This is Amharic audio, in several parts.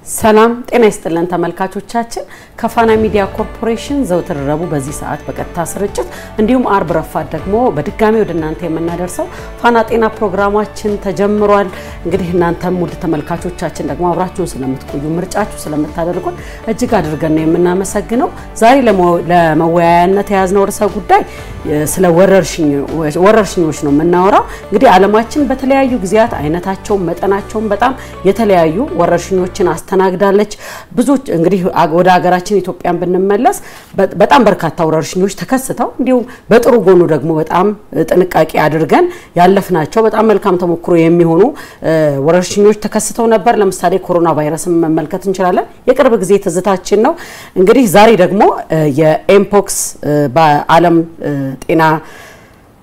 ሰላም ጤና ይስጥልን ተመልካቾቻችን ከፋና ሚዲያ ኮርፖሬሽን ዘውትር ረቡዕ በዚህ ሰዓት በቀጥታ ስርጭት እንዲሁም አርብ ረፋት ደግሞ በድጋሚ ወደ እናንተ የምናደርሰው ፋና ጤና ፕሮግራማችን ተጀምሯል። እንግዲህ እናንተም ውድ ተመልካቾቻችን ደግሞ አብራችሁን ስለምትቆዩ ምርጫችሁ ስለምታደርጉን እጅግ አድርገን ነው የምናመሰግነው። ዛሬ ለመወያያነት የያዝነው ርዕሰ ጉዳይ ስለ ወረርሽኞች ነው የምናወራው። እንግዲህ ዓለማችን በተለያዩ ጊዜያት አይነታቸው መጠናቸው በጣም የተለያዩ ወረርሽኞችን አስተናግዳለች። ብዙዎች እንግዲህ ወደ ሀገራችን ኢትዮጵያን ብንመለስ በጣም በርካታ ወረርሽኞች ተከስተው እንዲሁም በጥሩ ጎኑ ደግሞ በጣም ጥንቃቄ አድርገን ያለፍናቸው በጣም መልካም ተሞክሮ የሚሆኑ ወረርሽኞች ተከስተው ነበር። ለምሳሌ ኮሮና ቫይረስን መመልከት እንችላለን። የቅርብ ጊዜ ትዝታችን ነው። እንግዲህ ዛሬ ደግሞ የኤምፖክስ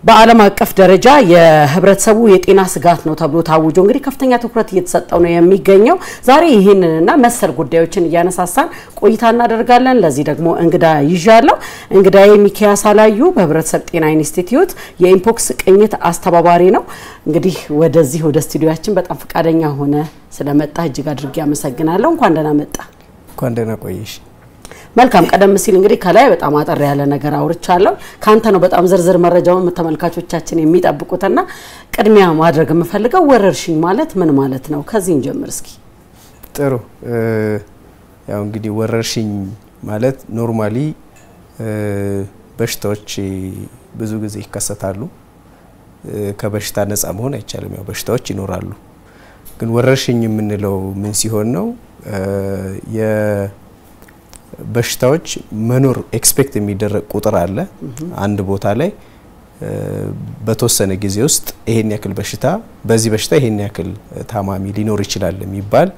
በዓለም አቀፍ ደረጃ የህብረተሰቡ የጤና ስጋት ነው ተብሎ ታውጆ እንግዲህ ከፍተኛ ትኩረት እየተሰጠው ነው የሚገኘው። ዛሬ ይሄንንና መሰል ጉዳዮችን እያነሳሳን ቆይታ እናደርጋለን። ለዚህ ደግሞ እንግዳ ይዣለሁ። እንግዳዬ ሚኪያስ አላዩ በህብረተሰብ ጤና ኢንስቲትዩት የኤምፖክስ ቅኝት አስተባባሪ ነው። እንግዲህ ወደ ስቱዲዮአችን በጣም ፈቃደኛ ሆነ ስለመጣ እጅግ አድርጌ አመሰግናለሁ። እንኳን ደህና መጣ። እንኳን ደህና ቆይሽ። መልካም ቀደም ሲል እንግዲህ ከላይ በጣም አጠር ያለ ነገር አውርቻለሁ። ካንተ ነው በጣም ዝርዝር መረጃውን ተመልካቾቻችን የሚጠብቁትና ቅድሚያ ማድረግ የምፈልገው ወረርሽኝ ማለት ምን ማለት ነው? ከዚህ እንጀምር እስኪ። ጥሩ። ያው እንግዲህ ወረርሽኝ ማለት ኖርማሊ በሽታዎች ብዙ ጊዜ ይከሰታሉ። ከበሽታ ነፃ መሆን አይቻልም። ያው በሽታዎች ይኖራሉ። ግን ወረርሽኝ የምንለው ምን ሲሆን ነው? በሽታዎች መኖር ኤክስፔክት የሚደረግ ቁጥር አለ አንድ ቦታ ላይ በተወሰነ ጊዜ ውስጥ ይሄን ያክል በሽታ በዚህ በሽታ ይሄን ያክል ታማሚ ሊኖር ይችላል የሚባል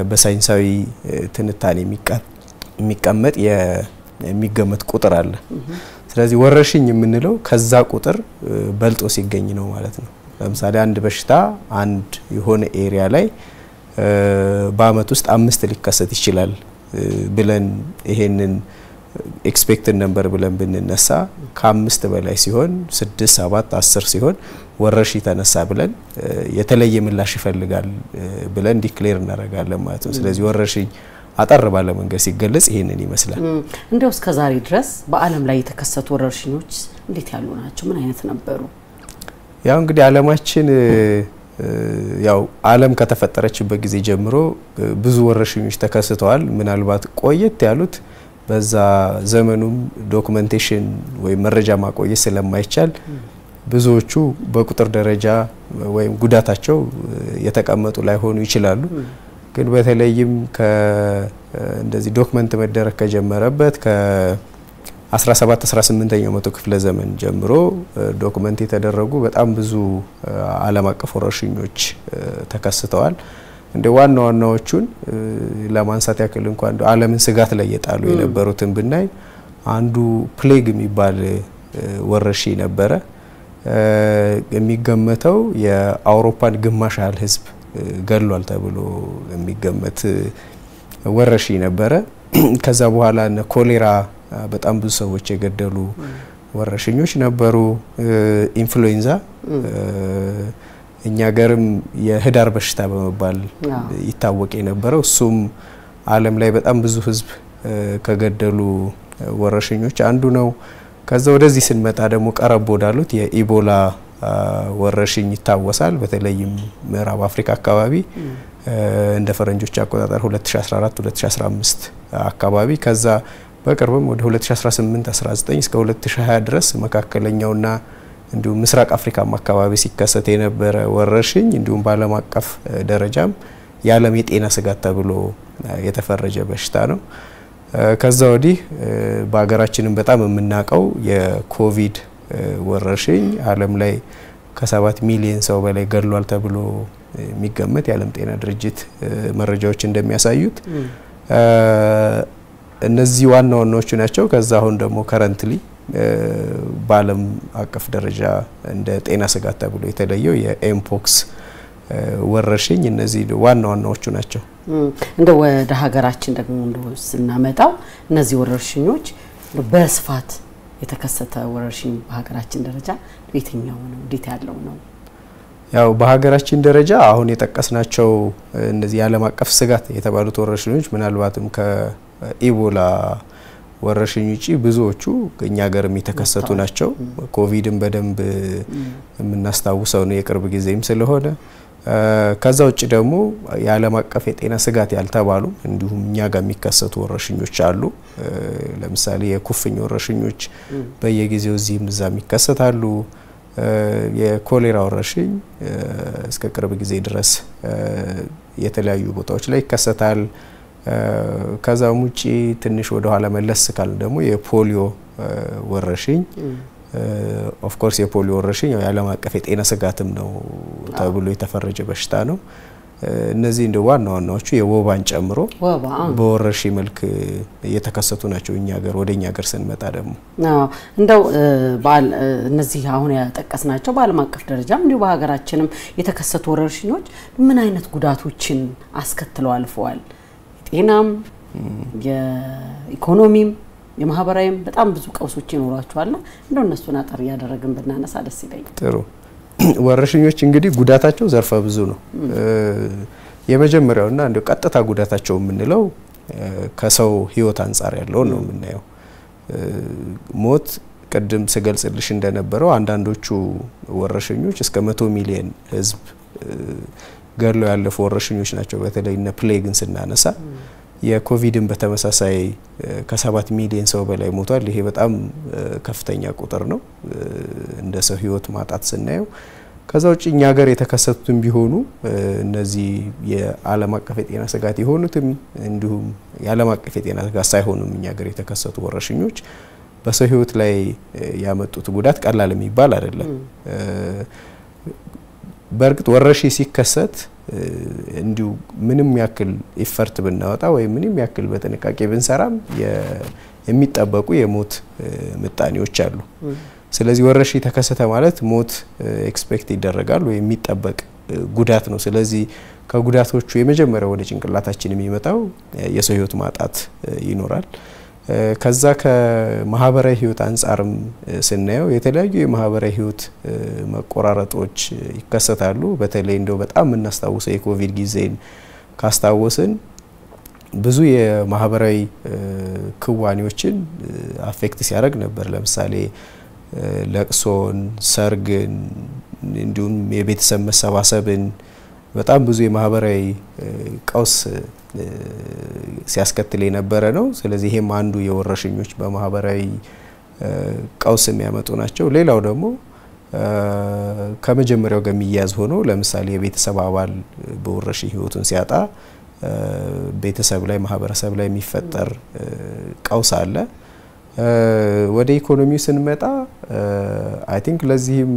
በሳይንሳዊ ትንታኔ የሚቀመጥ የሚገመት ቁጥር አለ። ስለዚህ ወረርሽኝ የምንለው ከዛ ቁጥር በልጦ ሲገኝ ነው ማለት ነው። ለምሳሌ አንድ በሽታ አንድ የሆነ ኤሪያ ላይ በአመት ውስጥ 5 ሊከሰት ይችላል ብለን ይሄንን ኤክስፔክትድ ነምበር ብለን ብንነሳ ከ5 በላይ ሲሆን 6 7 10 ሲሆን ወረርሽኝ ተነሳ ብለን የተለየ ምላሽ ይፈልጋል ብለን ዲክሌር እናደርጋለን ማለት ነው። ስለዚህ ወረርሽኝ አጠር ባለ መንገድ ሲገለጽ ይሄንን ይመስላል። እንደው እስከ ዛሬ ድረስ በአለም ላይ የተከሰቱ ወረርሽኞች እንዴት ያሉ ናቸው? ምን አይነት ነበሩ? ያው እንግዲህ ዓለማችን ያው ዓለም ከተፈጠረችበት ጊዜ ጀምሮ ብዙ ወረርሽኞች ተከስተዋል። ምናልባት ቆየት ያሉት በዛ ዘመኑም ዶክመንቴሽን ወይ መረጃ ማቆየት ስለማይቻል ብዙዎቹ በቁጥር ደረጃ ወይም ጉዳታቸው የተቀመጡ ላይሆኑ ይችላሉ። ግን በተለይም እንደዚህ ዶክመንት መደረግ ከጀመረበት ከ17 18ኛው መቶ ክፍለ ዘመን ጀምሮ ዶክመንት የተደረጉ በጣም ብዙ ዓለም አቀፍ ወረርሽኞች ተከስተዋል። እንደ ዋናዎቹን ለማንሳት ያክል እንኳን ዓለምን ስጋት ላይ የጣሉ የነበሩትን ብናይ አንዱ ፕሌግ የሚባል ወረርሽኝ ነበረ። የሚገመተው የአውሮፓን ግማሽ ያህል ህዝብ ገድሏል ተብሎ የሚገመት ወረርሽኝ ነበረ። ከዛ በኋላ ኮሌራ በጣም ብዙ ሰዎች የገደሉ ወረርሽኞች ነበሩ። ኢንፍሉዌንዛ እኛ ሀገርም የህዳር በሽታ በመባል ይታወቅ የነበረው እሱም ዓለም ላይ በጣም ብዙ ህዝብ ከገደሉ ወረርሽኞች አንዱ ነው። ከዛ ወደዚህ ስንመጣ ደግሞ ቀረብ ወዳሉት የኢቦላ ወረርሽኝ ይታወሳል። በተለይም ምዕራብ አፍሪካ አካባቢ እንደ ፈረንጆች አቆጣጠር 2014 2015 አካባቢ ከዛ በቅርብም ወደ 2018 19 እስከ 2020 ድረስ መካከለኛውና እንዲሁም ምስራቅ አፍሪካም አካባቢ ሲከሰት የነበረ ወረርሽኝ እንዲሁም በዓለም አቀፍ ደረጃም የዓለም የጤና ስጋት ተብሎ የተፈረጀ በሽታ ነው። ከዛ ወዲህ በአገራችንም በጣም የምናውቀው የኮቪድ ወረርሽኝ ዓለም ላይ ከ7 ሚሊዮን ሰው በላይ ገድሏል ተብሎ የሚገመት የዓለም ጤና ድርጅት መረጃዎች እንደሚያሳዩት እነዚህ ዋናዎቹ ናቸው። ከዛ አሁን ደግሞ ከረንትሊ በዓለም አቀፍ ደረጃ እንደ ጤና ስጋት ተብሎ የተለየው የኤምፖክስ ወረርሽኝ እነዚህ ዋናዎቹ ናቸው። እንደው ወደ ሀገራችን ደግሞ ስናመጣው እነዚህ ወረርሽኞች በስፋት የተከሰተ ወረርሽኝ በሀገራችን ደረጃ የትኛው ነው? እንዴት ያለው ነው? ያው በሀገራችን ደረጃ አሁን የጠቀስናቸው እነዚህ ዓለም አቀፍ ስጋት የተባሉት ወረርሽኞች ምናልባትም ከኢቦላ ወረርሽኝ ውጪ ብዙዎቹ እኛ ሀገር የሚተከሰቱ ናቸው። ኮቪድን በደንብ የምናስታውሰው ነው የቅርብ ጊዜም ስለሆነ ከዛ ውጪ ደግሞ የዓለም አቀፍ የጤና ስጋት ያልተባሉ እንዲሁም እኛ ጋር የሚከሰቱ ወረርሽኞች አሉ። ለምሳሌ የኩፍኝ ወረርሽኞች በየጊዜው እዚህም እዛም ይከሰታሉ። የኮሌራ ወረርሽኝ እስከ ቅርብ ጊዜ ድረስ የተለያዩ ቦታዎች ላይ ይከሰታል። ከዛም ውጪ ትንሽ ወደ ኋላ መለስ ካል ደግሞ የፖሊዮ ወረርሽኝ ኦፍ ኮርስ የፖሊዮ ወረርሽኝ የዓለም አቀፍ የጤና ስጋትም ነው ተብሎ የተፈረጀ በሽታ ነው። እነዚህ እንደ ዋናዎቹ የወባን ጨምሮ በወረርሽኝ መልክ እየተከሰቱ ናቸው እኛ ሀገር ወደኛ ሀገር ስንመጣ ደግሞ እንደው እነዚህ አሁን ያጠቀስናቸው በዓለም አቀፍ ደረጃም እንዲሁ በሀገራችንም የተከሰቱ ወረርሽኞች ምን አይነት ጉዳቶችን አስከትለው አልፈዋል? ጤናም የኢኮኖሚም የማህበራዊም በጣም ብዙ ቀውሶች ይኖራቸዋልና እንደው እነሱን አጠር ያደረግን ብናነሳ ደስ ይለኛል። ጥሩ ወረርሽኞች እንግዲህ ጉዳታቸው ዘርፈ ብዙ ነው። የመጀመሪያውና እንደው ቀጥታ ጉዳታቸው የምንለው ከሰው ህይወት አንፃር ያለው ነው የምናየው። ሞት ቅድም ስገልጽልሽ እንደነበረው አንዳንዶቹ ወረርሽኞች እስከ 100 ሚሊዮን ህዝብ ገድለው ያለፉ ወረርሽኞች ናቸው። በተለይ እነ ፕሌግን ስናነሳ የኮቪድን በተመሳሳይ ከ7 ሚሊዮን ሰው በላይ ሞቷል። ይሄ በጣም ከፍተኛ ቁጥር ነው እንደ ሰው ህይወት ማጣት ስናየው። ከዛ ውጪ እኛ ሀገር የተከሰቱትም ቢሆኑ እነዚህ የዓለም አቀፍ የጤና ስጋት የሆኑትም እንዲሁም የዓለም አቀፍ የጤና ስጋት ሳይሆኑም እኛ ሀገር የተከሰቱ ወረርሽኞች በሰው ህይወት ላይ ያመጡት ጉዳት ቀላል የሚባል አይደለም። በርግጥ ወረርሽኝ ሲከሰት እንዲሁ ምንም ያክል ኢፈርት ብናወጣ ወይ ምንም ያክል በጥንቃቄ ብንሰራም የሚጠበቁ የሞት ምጣኔዎች አሉ። ስለዚህ ወረርሽኝ ተከሰተ ማለት ሞት ኤክስፔክት ይደረጋል ወይ የሚጠበቅ ጉዳት ነው። ስለዚህ ከጉዳቶቹ የመጀመሪያው ወደ ጭንቅላታችን የሚመጣው የሰው ህይወት ማጣት ይኖራል። ከዛ ከማህበራዊ ህይወት አንፃርም ስናየው የተለያዩ የማህበራዊ ህይወት መቆራረጦች ይከሰታሉ። በተለይ እንደው በጣም እናስታውሰው የኮቪድ ጊዜን ካስታወስን ብዙ የማህበራዊ ክዋኔዎችን አፌክት ሲያደርግ ነበር። ለምሳሌ ለቅሶን፣ ሰርግን እንዲሁም የቤተሰብ መሰባሰብን በጣም ብዙ የማህበራዊ ቀውስ ሲያስከትል የነበረ ነው። ስለዚህ ይሄም አንዱ የወረርሽኞች በማህበራዊ ቀውስ የሚያመጡ ናቸው። ሌላው ደግሞ ከመጀመሪያው ጋር የሚያዝ ሆኖ ለምሳሌ የቤተሰብ አባል በወረርሽኝ ህይወቱን ሲያጣ ቤተሰብ ላይ ማህበረሰብ ላይ የሚፈጠር ቀውስ አለ። ወደ ኢኮኖሚው ስንመጣ አይ ቲንክ ለዚህም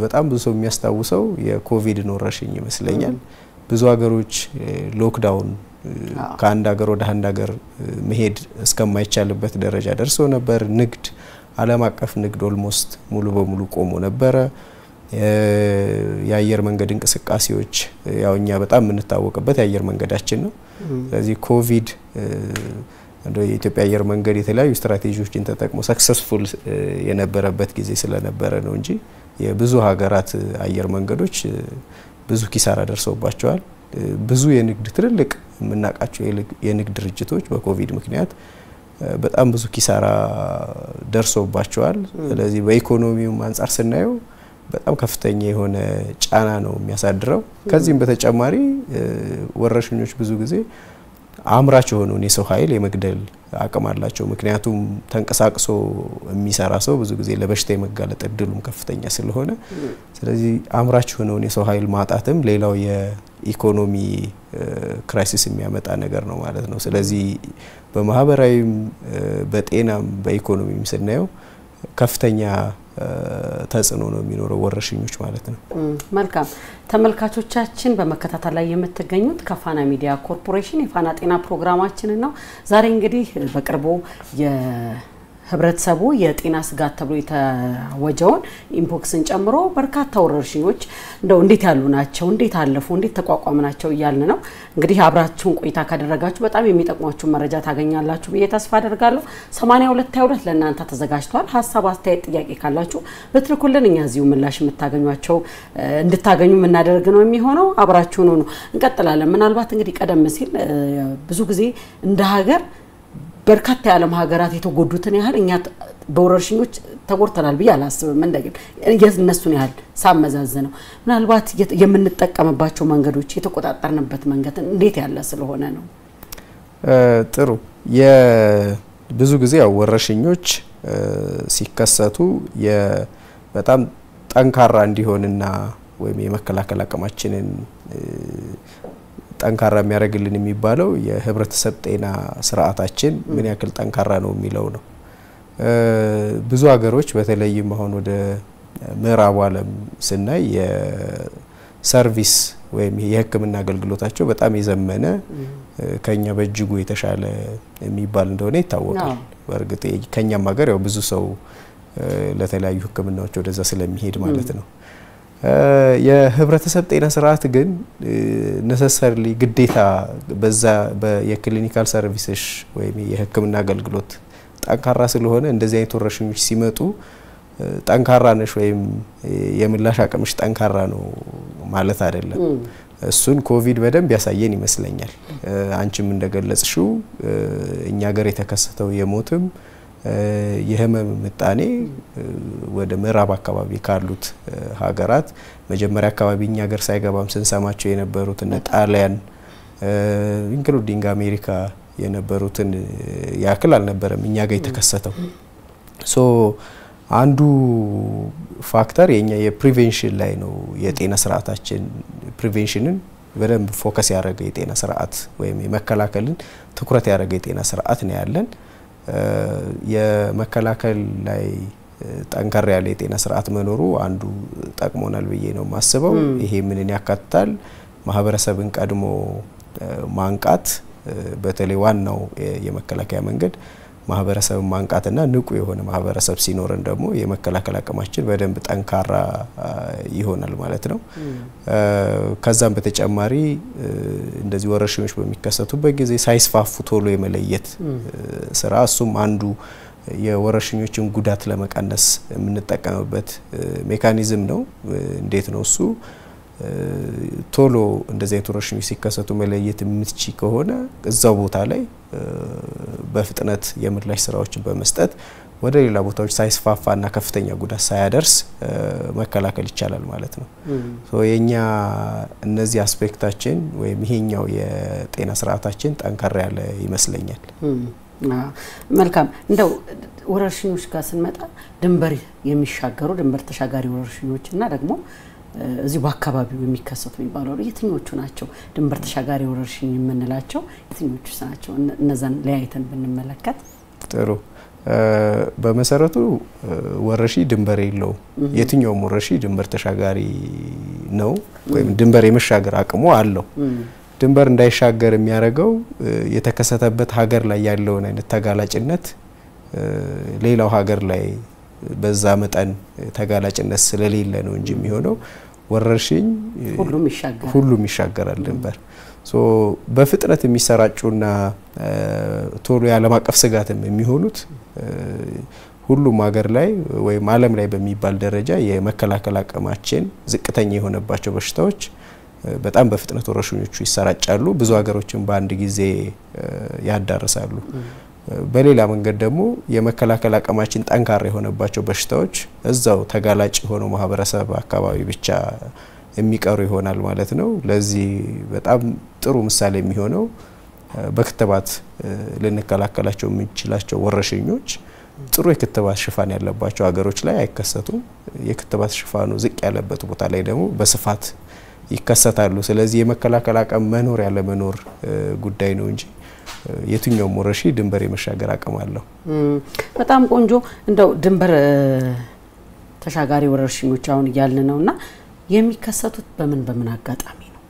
በጣም ብዙ ሰው የሚያስታውሰው የኮቪድን ወረርሽኝ ይመስለኛል። ብዙ ሀገሮች ሎክዳውን ከአንድ ሀገር ወደ አንድ ሀገር መሄድ እስከማይቻልበት ደረጃ ደርሶ ነበር። ንግድ ዓለም አቀፍ ንግድ ኦልሞስት ሙሉ በሙሉ ቆሞ ነበረ። የአየር መንገድ እንቅስቃሴዎች ያው እኛ በጣም የምንታወቅበት የአየር መንገዳችን ነው። ስለዚህ ኮቪድ እንደው የኢትዮጵያ አየር መንገድ የተለያዩ ስትራቴጂዎችን ተጠቅሞ ሰክሰስፉል የነበረበት ጊዜ ስለነበረ ነው እንጂ የብዙ ሀገራት አየር መንገዶች ብዙ ኪሳራ ደርሶባቸዋል። ብዙ የንግድ ትልልቅ የምናቃቸው የንግድ ድርጅቶች በኮቪድ ምክንያት በጣም ብዙ ኪሳራ ደርሶባቸዋል። ስለዚህ በኢኮኖሚው አንፃር ስናየው በጣም ከፍተኛ የሆነ ጫና ነው የሚያሳድረው። ከዚህም በተጨማሪ ወረርሽኞች ብዙ ጊዜ አምራች የሆነውን የሰው ኃይል የመግደል አቅም አላቸው። ምክንያቱም ተንቀሳቅሶ የሚሰራ ሰው ብዙ ጊዜ ለበሽታ የመጋለጥ እድሉም ከፍተኛ ስለሆነ ስለዚህ አምራች የሆነውን የሰው ኃይል ማጣትም ሌላው የኢኮኖሚ ክራይሲስ የሚያመጣ ነገር ነው ማለት ነው። ስለዚህ በማህበራዊም በጤናም በኢኮኖሚም ስናየው ከፍተኛ ተጽዕኖ ነው የሚኖረው ወረርሽኞች ማለት ነው። መልካም ተመልካቾቻችን በመከታተል ላይ የምትገኙት ከፋና ሚዲያ ኮርፖሬሽን የፋና ጤና ፕሮግራማችን ነው። ዛሬ እንግዲህ በቅርቡ ህብረተሰቡ የጤና ስጋት ተብሎ የተወጀውን ኢምፖክስን ጨምሮ በርካታ ወረርሽኞች እንደው እንዴት ያሉ ናቸው እንዴት አለፉ እንዴት ተቋቋመናቸው ይያልን ነው እንግዲህ አብራችሁን ቆይታ ካደረጋችሁ በጣም የሚጠቅሟችሁ መረጃ ታገኛላችሁ ብዬ ተስፋ አደርጋለሁ 8222 ለእናንተ ተዘጋጅቷል ሐሳብ አስተያየት ጥያቄ ካላችሁ በትልኩልን እኛ እዚሁ ምላሽ የምታገኙአቸው እንድታገኙ ምናደርግ ነው የሚሆነው አብራችሁን ነው እንቀጥላለን ምናልባት እንግዲህ ቀደም ሲል ብዙ ጊዜ እንደ ሀገር በርካታ የዓለም ሀገራት የተጎዱትን ያህል እኛ በወረርሽኞች ተጎድተናል ብዬ አላስብም እንደገና የነሱን ያህል ሳመዛዘነው ምናልባት የምንጠቀምባቸው መንገዶች የተቆጣጣርንበት መንገድ እንዴት ያለ ስለሆነ ነው ጥሩ የብዙ ጊዜ ያው ወረርሽኞች ሲከሰቱ በጣም ጠንካራ እንዲሆንና ወይም የመከላከል አቅማችንን ጠንካራ የሚያደርግልን የሚባለው የህብረተሰብ ጤና ስርዓታችን ምን ያክል ጠንካራ ነው የሚለው ነው ብዙ ሀገሮች በተለይም አሁን ወደ ምዕራቡ ዓለም ስናይ የሰርቪስ ወይም የህክምና አገልግሎታቸው በጣም የዘመነ ከኛ በእጅጉ የተሻለ የሚባል እንደሆነ ይታወቃል በእርግጥ ከኛም ሀገር ያው ብዙ ሰው ለተለያዩ ህክምናዎች ወደዛ ስለሚሄድ ማለት ነው የህብረተሰብ ጤና ስርዓት ግን ነሰሰርሊ ግዴታ በዛ የክሊኒካል ሰርቪስሽ ወይም የህክምና አገልግሎት ጠንካራ ስለሆነ እንደዚህ አይነት ወረርሽኞች ሲመጡ ጠንካራ ነሽ ወይም የምላሽ አቅምሽ ጠንካራ ነው ማለት አይደለም እሱን ኮቪድ በደንብ ያሳየን ይመስለኛል አንቺም እንደገለጽሽው እኛ ሀገር የተከሰተው የሞትም የህመም ምጣኔ ወደ ምዕራብ አካባቢ ካሉት ሀገራት መጀመሪያ አካባቢ እኛ ሀገር ሳይገባም ስንሰማቸው የነበሩት እነ ጣሊያን ኢንክሉዲንግ አሜሪካ የነበሩትን ያክል አልነበረም እኛ ጋር የተከሰተው ሶ አንዱ ፋክተር የኛ የፕሪቬንሽን ላይ ነው የጤና ስርዓታችን ፕሪቬንሽንን በደንብ ፎከስ ያደረገ የጤና ስርዓት ወይም የመከላከልን ትኩረት ያደረገ የጤና ስርዓት ነው ያለን የመከላከል ላይ ጠንካራ ያለ የጤና ስርዓት መኖሩ አንዱ ጠቅሞናል ብዬ ነው ማስበው ይሄ ምንን ያካትታል ማህበረሰብን ቀድሞ ማንቃት በተለይ ዋናው የመከላከያ መንገድ ማህበረሰብን ማንቃትና ንቁ የሆነ ማህበረሰብ ሲኖርን ደግሞ የመከላከል አቅማችን በደንብ ጠንካራ ይሆናል ማለት ነው ከዛም በተጨማሪ እንደዚህ ወረርሽኞች በሚከሰቱበት ጊዜ ሳይስፋፉ ቶሎ የመለየት ስራ እሱም አንዱ የወረርሽኞችን ጉዳት ለመቀነስ የምንጠቀምበት ሜካኒዝም ነው እንዴት ነው እሱ ቶሎ እንደዚህ አይነት ወረርሽኞች ሲከሰቱ መለየት የምትቺ ከሆነ እዛው ቦታ ላይ በፍጥነት የምላሽ ስራዎችን በመስጠት ወደ ሌላ ቦታዎች ሳይስፋፋና ከፍተኛ ጉዳት ሳያደርስ መከላከል ይቻላል ማለት ነው ሶ የኛ እነዚህ አስፔክታችን ወይም ይሄኛው የጤና ስርዓታችን ጠንካራ ያለ ይመስለኛል መልካም እንደው ወረርሽኞች ጋር ስንመጣ ድንበር የሚሻገሩ ድንበር ተሻጋሪ ወረርሽኞችና ደግሞ እዚህ በአካባቢው የሚከሰቱ የሚባለው የትኞቹ ናቸው ድንበር ተሻጋሪ ወረርሽኝ የምንላቸው የትኞቹ ናቸው እነዛን ለያይተን ብንመለከት ጥሩ በመሰረቱ ወረርሽኝ ድንበር የለው የትኛውም ወረርሽኝ ድንበር ተሻጋሪ ነው ወይም ድንበር የመሻገር አቅሙ አለው ድንበር እንዳይሻገር የሚያደርገው የተከሰተበት ሀገር ላይ ያለውን አይነት ተጋላጭነት ሌላው ሀገር ላይ በዛ መጠን ተጋላጭነት ስለሌለ ነው እንጂ የሚሆነው ወረርሽኝ ሁሉም ይሻገራል ድንበር ሶ በፍጥነት የሚሰራጩና ቶሎ የዓለም አቀፍ ስጋትም የሚሆኑት ሁሉም ሀገር ላይ ወይም ዓለም ላይ በሚባል ደረጃ የመከላከል አቅማችን ዝቅተኛ የሆነባቸው በሽታዎች በጣም በፍጥነት ወረርሽኞቹ ይሰራጫሉ ብዙ ሀገሮችን በአንድ ጊዜ ያዳርሳሉ በሌላ መንገድ ደግሞ የመከላከል አቅማችን ጠንካራ የሆነባቸው በሽታዎች እዛው ተጋላጭ ሆኖ ማህበረሰብ አካባቢ ብቻ የሚቀሩ ይሆናል ማለት ነው ለዚህ በጣም ጥሩ ምሳሌ የሚሆነው በክትባት ልንከላከላቸው የምንችላቸው ወረርሽኞች ጥሩ የክትባት ሽፋን ያለባቸው ሀገሮች ላይ አይከሰቱም የክትባት ሽፋኑ ዝቅ ያለበት ቦታ ላይ ደግሞ በስፋት ይከሰታሉ ስለዚህ የመከላከል አቅም መኖር ያለ መኖር ጉዳይ ነው እንጂ የትኛውም ወረርሽኝ ድንበር የመሻገር አቅም አለው በጣም ቆንጆ እንደው ድንበር ተሻጋሪ ወረርሽኞች አሁን ያልን ነውና የሚከሰቱት በምን አጋጣሚ ነው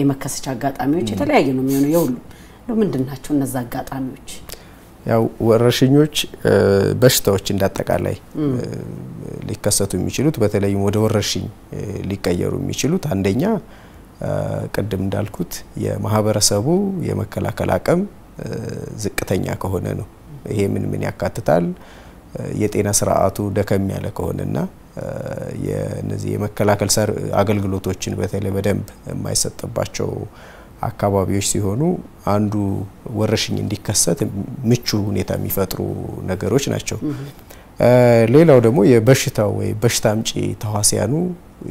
የመከሰቻ አጋጣሚዎች የተለያየ ነው የሚሆነው የሁሉ ነው ምንድናቸው እነዛ አጋጣሚዎች ያው ወረርሽኞች በሽታዎች እንዳጠቃላይ ሊከሰቱ የሚችሉት በተለይም ወደ ወረርሽኝ ሊቀየሩ የሚችሉት አንደኛ ቅድም እንዳልኩት የማህበረሰቡ የመከላከል አቅም ዝቅተኛ ከሆነ ነው። ይሄ ምን ያካትታል? የጤና ስርዓቱ ደከም ያለ ከሆነና የነዚህ የመከላከል አገልግሎቶችን በተለይ በደንብ የማይሰጥባቸው አካባቢዎች ሲሆኑ አንዱ ወረርሽኝ እንዲከሰት ምቹ ሁኔታ የሚፈጥሩ ነገሮች ናቸው። ሌላው ደግሞ የበሽታው ወይ በሽታ አምጪ ተዋሲያኑ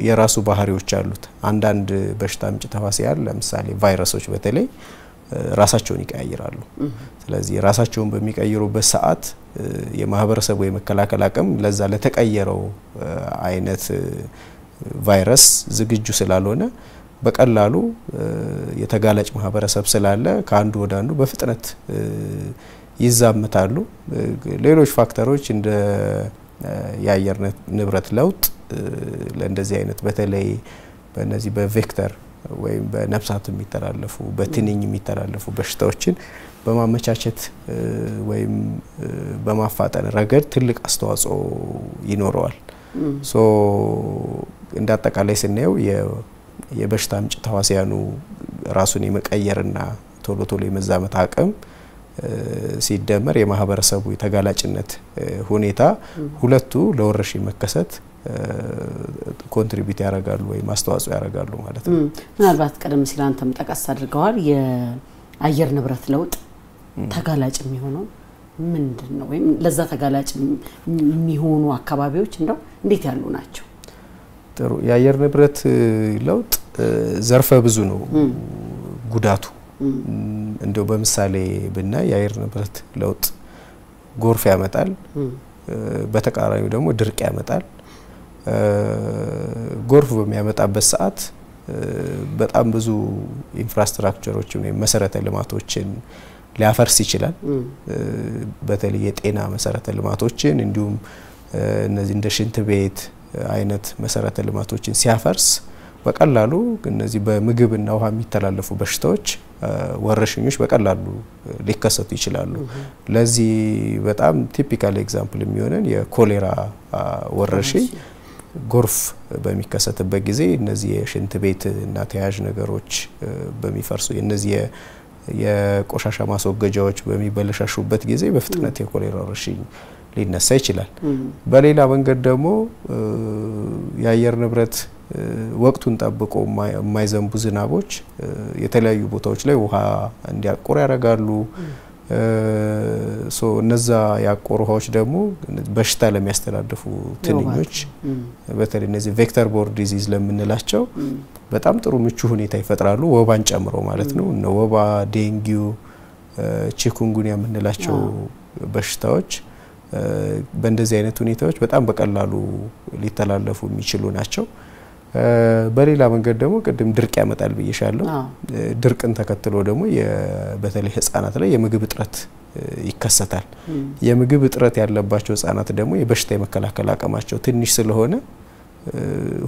የራሱ ባህሪዎች አሉት። አንዳንድ በሽታ አምጪ ተዋሲያን ለምሳሌ ቫይረሶች በተለይ ራሳቸውን ይቀያይራሉ። ስለዚህ ራሳቸውን በሚቀይሩበት ሰዓት የማህበረሰቡ የመከላከል አቅም ለዛ ለተቀየረው አይነት ቫይረስ ዝግጁ ስላልሆነ በቀላሉ የተጋላጭ ማህበረሰብ ስላለ ከአንዱ ወደ አንዱ በፍጥነት ይዛመታሉ። ሌሎች ፋክተሮች እንደ የአየር ንብረት ለውጥ ለእንደዚህ አይነት በተለይ በእነዚህ በቬክተር ወይም በነፍሳት የሚተላለፉ በትንኝ የሚተላለፉ በሽታዎችን በማመቻቸት ወይም በማፋጠን ረገድ ትልቅ አስተዋጽኦ ይኖረዋል። ሶ እንደ አጠቃላይ ስናየው የበሽታ አምጪ ተዋሲያኑ ራሱን የመቀየርና ቶሎ ቶሎ የመዛመት አቅም ሲደመር የማህበረሰቡ የተጋላጭነት ሁኔታ ሁለቱ ለወረርሽኝ መከሰት ኮንትሪቢዩት ያደርጋሉ ወይ ማስተዋጽኦ ያደርጋሉ ማለት ነው። ምናልባት ቀደም ሲል አንተም ጠቀስ አድርገዋል የአየር ንብረት ለውጥ ተጋላጭ የሚሆነው ምንድነው ወይም ለዛ ተጋላጭ የሚሆኑ አካባቢዎች እንደው እንዴት ያሉ ናቸው? ጥሩ የአየር ንብረት ለውጥ ዘርፈ ብዙ ነው ጉዳቱ። እንደው በምሳሌ ብናይ የአየር ንብረት ለውጥ ጎርፍ ያመጣል፣ በተቃራኒው ደግሞ ድርቅ ያመጣል። ጎርፍ በሚያመጣበት ሰዓት በጣም ብዙ ኢንፍራስትራክቸሮችን ወይ መሰረተ ልማቶችን ሊያፈርስ ይችላል። በተለይ የጤና መሰረተ ልማቶችን እንዲሁም እነዚህ እንደ ሽንት ቤት አይነት መሰረተ ልማቶችን ሲያፈርስ በቀላሉ እነዚህ በምግብና ውሃ የሚተላለፉ በሽታዎች ወረርሽኞች በቀላሉ ሊከሰቱ ይችላሉ። ለዚህ በጣም ቲፒካል ኤግዛምፕል የሚሆነን የኮሌራ ወረርሽኝ ጎርፍ በሚከሰትበት ጊዜ እነዚህ የሽንት ቤት እና ተያያዥ ነገሮች በሚፈርሱ እነዚህ የቆሻሻ ማስወገጃዎች በሚበለሻሹበት ጊዜ በፍጥነት የኮሌራ ወረርሽኝ ሊነሳ ይችላል። በሌላ መንገድ ደግሞ የአየር ንብረት ወቅቱን ጠብቆ የማይዘንቡ ዝናቦች የተለያዩ ቦታዎች ላይ ውሃ እንዲያቆር ያደርጋሉ። እነዛ ያቆሩ ውሃዎች ደግሞ በሽታ ለሚያስተላልፉ ትንኞች በተለይ እነዚህ ቬክተር ቦርን ዲዚዝ ለምንላቸው በጣም ጥሩ ምቹ ሁኔታ ይፈጥራሉ፣ ወባን ጨምሮ ማለት ነው። እነ ወባ፣ ዴንጊው፣ ቺኩንጉንያ የምንላቸው በሽታዎች በእንደዚህ አይነት ሁኔታዎች በጣም በቀላሉ ሊተላለፉ የሚችሉ ናቸው። በሌላ መንገድ ደግሞ ቅድም ድርቅ ያመጣል ብዬሻለሁ። ድርቅን ተከትሎ ደግሞ በተለይ ህፃናት ላይ የምግብ እጥረት ይከሰታል። የምግብ እጥረት ያለባቸው ህፃናት ደግሞ የበሽታ የመከላከል አቅማቸው ትንሽ ስለሆነ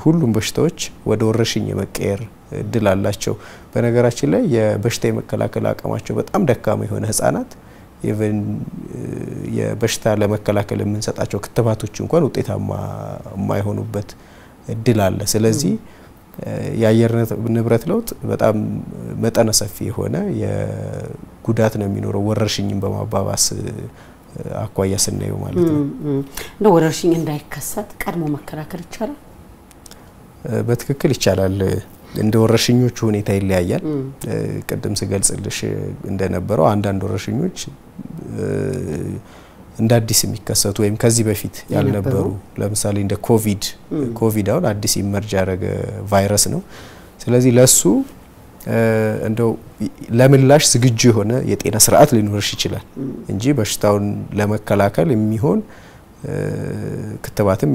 ሁሉም በሽታዎች ወደ ወረርሽኝ የመቀየር እድል አላቸው። በነገራችን ላይ የበሽታ የመከላከል አቅማቸው በጣም ደካማ የሆነ ህፃናት ኢቭን የበሽታ ለመከላከል የምንሰጣቸው ክትባቶች እንኳን ውጤታማ የማይሆኑበት እድል አለ። ስለዚህ የአየር ንብረት ለውጥ በጣም መጠነ ሰፊ የሆነ የጉዳት ነው የሚኖረው ወረርሽኝን በማባባስ አኳያ ስናየው ማለት ነው። ለወረርሽኝ እንዳይከሰት ቀድሞ መከላከል ይቻላል? በትክክል ይቻላል። እንደ ወረርሽኞቹ ሁኔታ ይለያያል። ቅድም ስገልጽልሽ እንደነበረው አንዳንድ ወረርሽኞች እንደ አዲስ የሚከሰቱ ወይም ከዚህ በፊት ያልነበሩ ለምሳሌ እንደ ኮቪድ አሁን አዲስ ኢመርጅ ያደረገ ቫይረስ ነው። ስለዚህ ለሱ እንደው ለምላሽ ዝግጁ የሆነ የጤና ስርዓት ሊኖርሽ ይችላል እንጂ በሽታውን ለመከላከል የሚሆን ክትባትም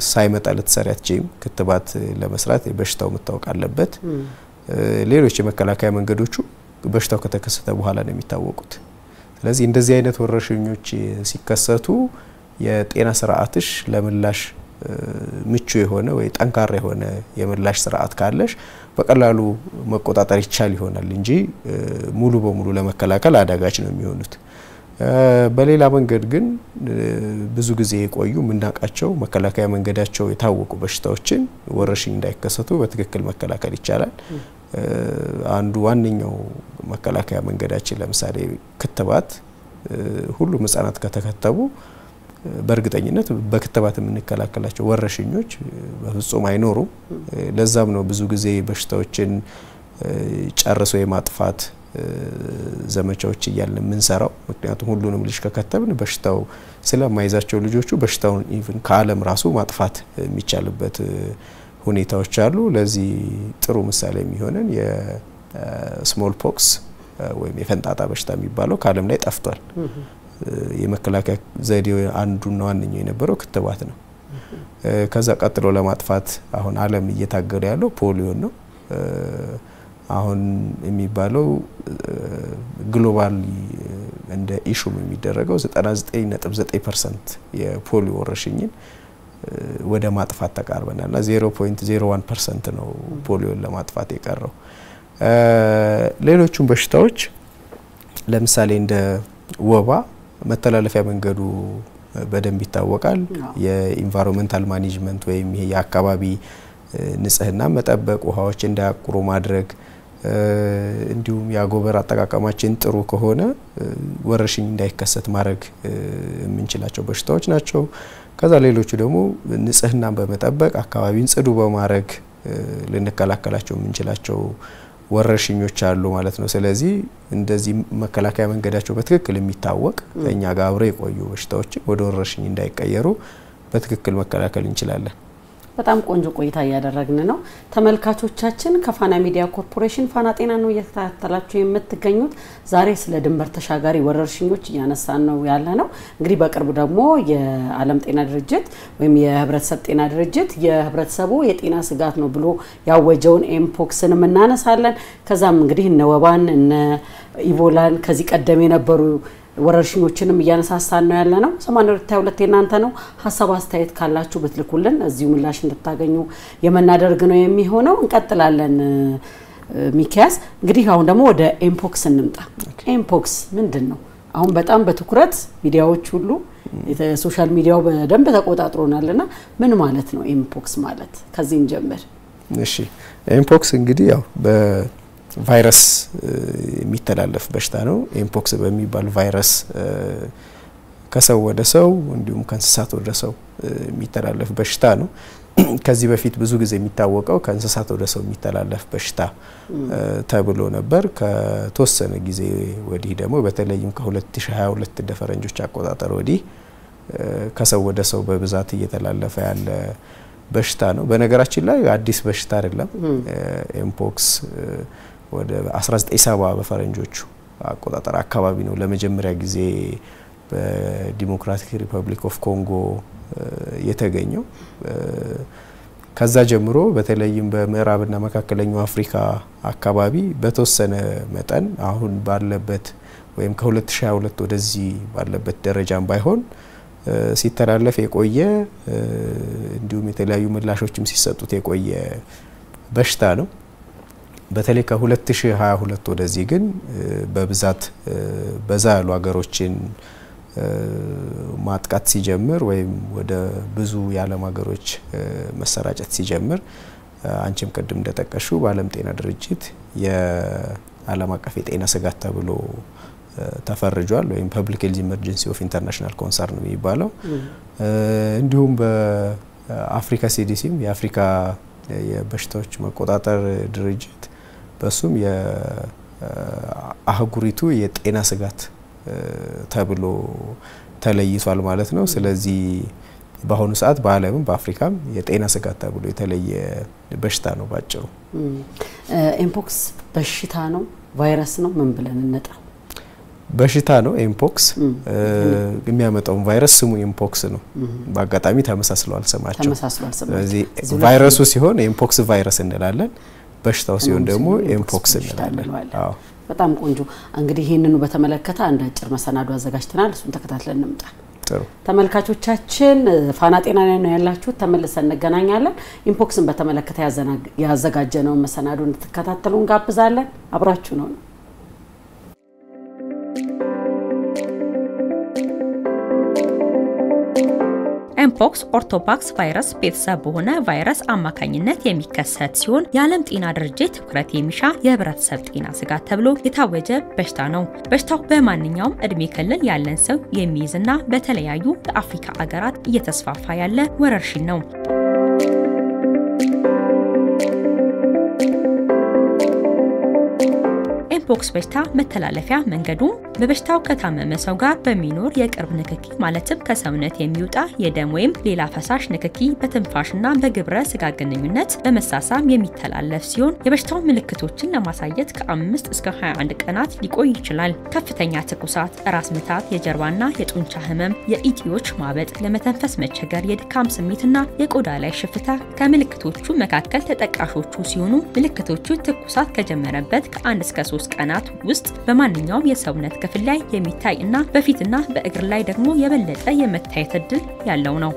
ሳይመጣ ልትሰሪ አትችይም። ክትባት ለመስራት በሽታው መታወቅ አለበት። ሌሎች የመከላከያ መንገዶቹ በሽታው ከተከሰተ በኋላ ነው የሚታወቁት። ስለዚህ እንደዚህ አይነት ወረርሽኞች ሲከሰቱ የጤና ስርዓትሽ ለምላሽ ምቹ የሆነ ወይ ጠንካራ የሆነ የምላሽ ስርዓት ካለሽ በቀላሉ መቆጣጠር ይቻል ይሆናል እንጂ ሙሉ በሙሉ ለመከላከል አዳጋች ነው የሚሆኑት። በሌላ መንገድ ግን ብዙ ጊዜ የቆዩ ምናቃቸው መከላከያ መንገዳቸው የታወቁ በሽታዎችን ወረርሽኝ እንዳይከሰቱ በትክክል መከላከል ይቻላል። አንዱ ዋንኛው መከላከያ መንገዳችን ለምሳሌ ክትባት ሁሉም ህጻናት ከተከተቡ በእርግጠኝነት በክትባት የምንከላከላቸው ወረርሽኞች በፍጹም አይኖሩም። ለዛም ነው ብዙ ጊዜ በሽታዎችን ጨርሶ የማጥፋት ዘመቻዎች እያልን ምንሰራው። ምክንያቱም ሁሉንም ልጅ ከከተብን በሽታው ስለማይዛቸው ልጆቹ በሽታውን ኢቭን ከዓለም ራሱ ማጥፋት የሚቻልበት ሁኔታዎች አሉ። ለዚህ ጥሩ ምሳሌ የሚሆነን የስሞል ፖክስ ወይም የፈንጣጣ በሽታ የሚባለው ከዓለም ላይ ጠፍቷል። የመከላከያ ዘዴው አንዱና ዋንኛው የነበረው ክትባት ነው። ከዛ ቀጥሎ ለማጥፋት አሁን ዓለም እየታገለ ያለው ፖሊዮ ነው። አሁን የሚባለው ግሎባል እንደ ኢሹም የሚደረገው 99.9% የፖሊዮ ወረርሽኝን ወደ ማጥፋት ተቃርበናልና 0.01% ነው ፖሊዮን ለማጥፋት የቀረው። ሌሎቹም በሽታዎች ለምሳሌ እንደ ወባ መተላለፊያ መንገዱ በደንብ ይታወቃል። የኢንቫይሮንመንታል ማኔጅመንት ወይም ይሄ የአካባቢ ንጽህና መጠበቅ፣ ውሃዎች እንዳያቁሩ ማድረግ፣ እንዲሁም የአጎበር አጠቃቀማችን ጥሩ ከሆነ ወረርሽኝ እንዳይከሰት ማድረግ የምንችላቸው በሽታዎች ናቸው። ከዛ ሌሎቹ ደግሞ ንጽህናን በመጠበቅ አካባቢን ጽዱ በማድረግ ልንከላከላቸው የምንችላቸው ወረርሽኞች አሉ ማለት ነው። ስለዚህ እንደዚህ መከላከያ መንገዳቸው በትክክል የሚታወቅ ከኛ ጋር አብረው የቆዩ በሽታዎች ወደ ወረርሽኝ እንዳይቀየሩ በትክክል መከላከል እንችላለን። በጣም ቆንጆ ቆይታ ያደረግን ነው። ተመልካቾቻችን ከፋና ሚዲያ ኮርፖሬሽን ፋና ጤና ነው እየተከታተላችሁ የምትገኙት። ዛሬ ስለ ድንበር ተሻጋሪ ወረርሽኞች እያነሳን ነው ያለነው። እንግዲህ በቅርቡ ደግሞ የዓለም ጤና ድርጅት ወይም የህብረተሰብ ጤና ድርጅት የህብረተሰቡ የጤና ስጋት ነው ብሎ ያወጀውን ኤምፖክስን እናነሳለን። ከዛም እንግዲህ እነ ወባን እነ ኢቦላን ከዚህ ቀደም የነበሩ ወረርሽኞችንም እያነሳሳን ነው ያለነው። 82 እናንተ ነው ሐሳብ አስተያየት ካላችሁ ብትልኩልን እዚሁ ምላሽ እንድታገኙ የመናደርግ ነው የሚሆነው። እንቀጥላለን። ሚኪያስ እንግዲህ አሁን ደግሞ ወደ ኤምፖክስ እንምጣ። ኤምፖክስ ምንድነው? አሁን በጣም በትኩረት ሚዲያዎች ሁሉ የሶሻል ሚዲያው በደንብ ተቆጣጥሮናልና ምን ማለት ነው ኤምፖክስ ማለት? ከዚህ እንጀምር። እሺ ኤምፖክስ እንግዲህ ያው ቫይረስ የሚተላለፍ በሽታ ነው። ኤምፖክስ በሚባል ቫይረስ ከሰው ወደ ሰው እንዲሁም ከእንስሳት ወደ ሰው የሚተላለፍ በሽታ ነው። ከዚህ በፊት ብዙ ጊዜ የሚታወቀው ከእንስሳት ወደ ሰው የሚተላለፍ በሽታ ተብሎ ነበር። ከተወሰነ ጊዜ ወዲህ ደግሞ በተለይም ከ2022 እንደ ፈረንጆች አቆጣጠር ወዲህ ከሰው ወደ ሰው በብዛት እየተላለፈ ያለ በሽታ ነው። በነገራችን ላይ አዲስ በሽታ አይደለም። ኤምፖክስ ወደ 1970 በፈረንጆቹ አቆጣጠር አካባቢ ነው ለመጀመሪያ ጊዜ በዲሞክራቲክ ሪፐብሊክ ኦፍ ኮንጎ የተገኘው። ከዛ ጀምሮ በተለይም በምዕራብና መካከለኛው አፍሪካ አካባቢ በተወሰነ መጠን አሁን ባለበት ወይም ከ2022 ወደዚህ ባለበት ደረጃም ባይሆን ሲተላለፍ የቆየ እንዲሁም የተለያዩ ምላሾችም ሲሰጡት የቆየ በሽታ ነው። በተለይ ከ2022 ወደዚህ ግን በብዛት በዛ ያሉ ሀገሮችን ማጥቃት ሲጀምር ወይም ወደ ብዙ የዓለም ሀገሮች መሰራጨት ሲጀምር አንቺም ቅድም እንደጠቀሽው በዓለም ጤና ድርጅት የዓለም አቀፍ የጤና ስጋት ተብሎ ተፈርጇል ወይም ፐብሊክ ሄልዝ ኢመርጀንሲ ኦፍ ኢንተርናሽናል ኮንሰርን ነው የሚባለው። እንዲሁም በአፍሪካ ሲዲሲም የአፍሪካ የበሽታዎች መቆጣጠር ድርጅት በሱም የአህጉሪቱ የጤና ስጋት ተብሎ ተለይቷል ማለት ነው። ስለዚህ በአሁኑ ሰዓት በዓለምም በአፍሪካም የጤና ስጋት ተብሎ የተለየ በሽታ ነው ባጭሩ። ኤምፖክስ በሽታ ነው ቫይረስ ነው ምን ብለን እንጣ? በሽታ ነው ኤምፖክስ። የሚያመጣው ቫይረስ ስሙ ኤምፖክስ ነው። በአጋጣሚ ተመሳስሏል ስማቸው። ስለዚህ ቫይረሱ ሲሆን ኤምፖክስ ቫይረስ እንላለን፣ በሽታው ሲሆን ደግሞ ኤምፖክስ እንላለን። አዎ በጣም ቆንጆ። እንግዲህ ይሄንኑ በተመለከተ አንድ አጭር መሰናዶ አዘጋጅተናል። እሱን ተከታትለን እንምጣ። ጥሩ ተመልካቾቻችን ፋና ጤና ላይ ነው ያላችሁት። ተመልሰን እንገናኛለን። ኤምፖክስን በተመለከተ ያዘጋጀነው መሰናዶ እንድትከታተሉ እንጋብዛለን። አብራችሁ ነው። ኤምፖክስ ኦርቶፓክስ ቫይረስ ቤተሰብ በሆነ ቫይረስ አማካኝነት የሚከሰት ሲሆን የዓለም ጤና ድርጅት ትኩረት የሚሻ የህብረተሰብ ጤና ስጋት ተብሎ የታወጀ በሽታ ነው። በሽታው በማንኛውም እድሜ ክልል ያለን ሰው የሚይዝና በተለያዩ የአፍሪካ አገራት እየተስፋፋ ያለ ወረርሽኝ ነው። ኤምፖክስ በሽታ መተላለፊያ መንገዱ በበሽታው ከታመመ ሰው ጋር በሚኖር የቅርብ ንክኪ ማለትም ከሰውነት የሚወጣ የደም ወይም ሌላ ፈሳሽ ንክኪ በትንፋሽና በግብረ ስጋ ግንኙነት በመሳሳም የሚተላለፍ ሲሆን የበሽታው ምልክቶችን ለማሳየት ከ5 እስከ 21 ቀናት ሊቆይ ይችላል። ከፍተኛ ትኩሳት፣ ራስ ምታት፣ የጀርባና የጡንቻ ህመም፣ የኢቲዎች ማበጥ፣ ለመተንፈስ መቸገር፣ የድካም ስሜትና የቆዳ ላይ ሽፍታ ከምልክቶቹ መካከል ተጠቃሾቹ ሲሆኑ ምልክቶቹ ትኩሳት ከጀመረበት ከ1 እስከ 3 ቀናት ውስጥ በማንኛውም የሰውነት ክፍል ላይ የሚታይ እና በፊትና በእግር ላይ ደግሞ የበለጠ የመታየት እድል ያለው ነው።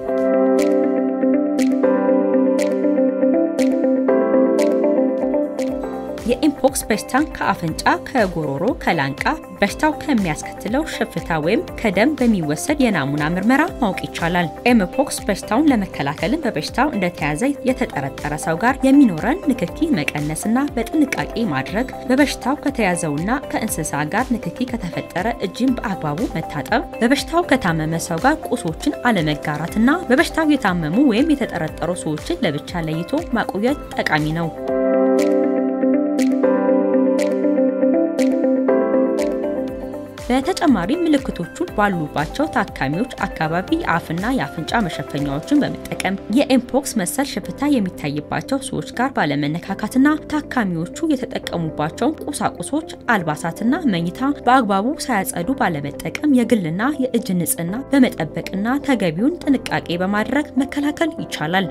የኤምፖክስ በሽታ ከአፍንጫ፣ ከጉሮሮ፣ ከላንቃ በሽታው ከሚያስከትለው ሽፍታ ወይም ከደም በሚወሰድ የናሙና ምርመራ ማወቅ ይቻላል። ኤምፖክስ በሽታውን ለመከላከል በበሽታው እንደተያዘ የተጠረጠረ ሰው ጋር የሚኖረን ንክኪ መቀነስና በጥንቃቄ ማድረግ፣ በበሽታው ከተያዘውና ከእንስሳ ጋር ንክኪ ከተፈጠረ እጅን በአግባቡ መታጠብ፣ በበሽታው ከታመመ ሰው ጋር ቁሶችን አለመጋራትና በበሽታው የታመሙ ወይም የተጠረጠሩ ሰዎችን ለብቻ ለይቶ ማቆየት ጠቃሚ ነው። በተጨማሪ ምልክቶቹ ባሉባቸው ታካሚዎች አካባቢ አፍና የአፍንጫ መሸፈኛዎችን በመጠቀም የኤምፖክስ መሰል ሽፍታ የሚታይባቸው ሰዎች ጋር ባለመነካካትና ታካሚዎቹ የተጠቀሙባቸው ቁሳቁሶች፣ አልባሳትና መኝታ በአግባቡ ሳያጸዱ ባለመጠቀም የግልና የእጅ ንጽህና በመጠበቅና ተገቢውን ጥንቃቄ በማድረግ መከላከል ይቻላል።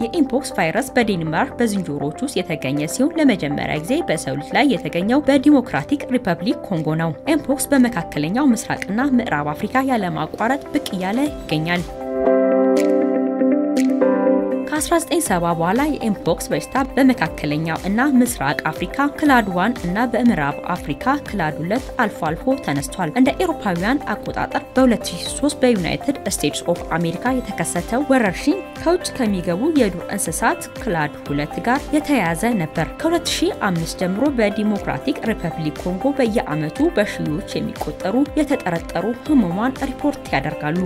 የኤምፖክስ ቫይረስ በዴንማርክ በዝንጀሮዎች ውስጥ የተገኘ ሲሆን ለመጀመሪያ ጊዜ በሰው ልጅ ላይ የተገኘው በዲሞክራቲክ ሪፐብሊክ ኮንጎ ነው። ኤምፖክስ በመካከለኛው ምስራቅና ምዕራብ አፍሪካ ያለማቋረጥ ብቅ እያለ ይገኛል። ከ1970 በኋላ የኤምፖክስ በሽታ በመካከለኛው እና ምስራቅ አፍሪካ ክላድ 1 እና በምዕራብ አፍሪካ ክላድ 2 አልፎ አልፎ ተነስቷል። እንደ አውሮፓውያን አቆጣጠር በ2003 በዩናይትድ ስቴትስ ኦፍ አሜሪካ የተከሰተው ወረርሽኝ ከውጭ ከሚገቡ የዱር እንስሳት ክላድ 2 ጋር የተያያዘ ነበር። ከ2005 ጀምሮ በዲሞክራቲክ ሪፐብሊክ ኮንጎ በየዓመቱ በሺዎች የሚቆጠሩ የተጠረጠሩ ህሙማን ሪፖርት ያደርጋሉ።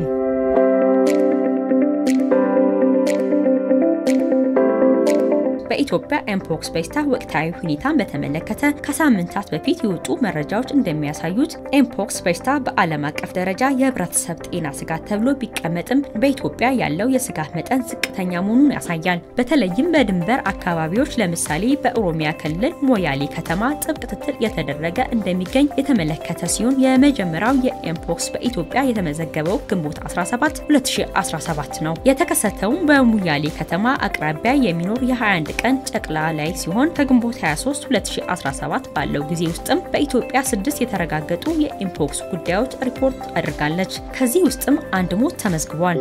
በኢትዮጵያ ኤምፖክስ በሽታ ወቅታዊ ሁኔታን በተመለከተ ከሳምንታት በፊት የወጡ መረጃዎች እንደሚያሳዩት ኤምፖክስ በሽታ በዓለም አቀፍ ደረጃ የህብረተሰብ ጤና ስጋት ተብሎ ቢቀመጥም በኢትዮጵያ ያለው የስጋት መጠን ዝቅተኛ መሆኑን ያሳያል። በተለይም በድንበር አካባቢዎች ለምሳሌ በኦሮሚያ ክልል ሞያሌ ከተማ ጥብቅ ክትትል የተደረገ እንደሚገኝ የተመለከተ ሲሆን የመጀመሪያው የኤምፖክስ በኢትዮጵያ የተመዘገበው ግንቦት 17 2017 ነው። የተከሰተውም በሞያሌ ከተማ አቅራቢያ የሚኖር የ21 ቀን ጨቅላ ላይ ሲሆን ከግንቦት 23 2017 ባለው ጊዜ ውስጥም በኢትዮጵያ 6 የተረጋገጡ የኤምፖክስ ጉዳዮች ሪፖርት አድርጋለች። ከዚህ ውስጥም አንድ ሞት ተመዝግቧል።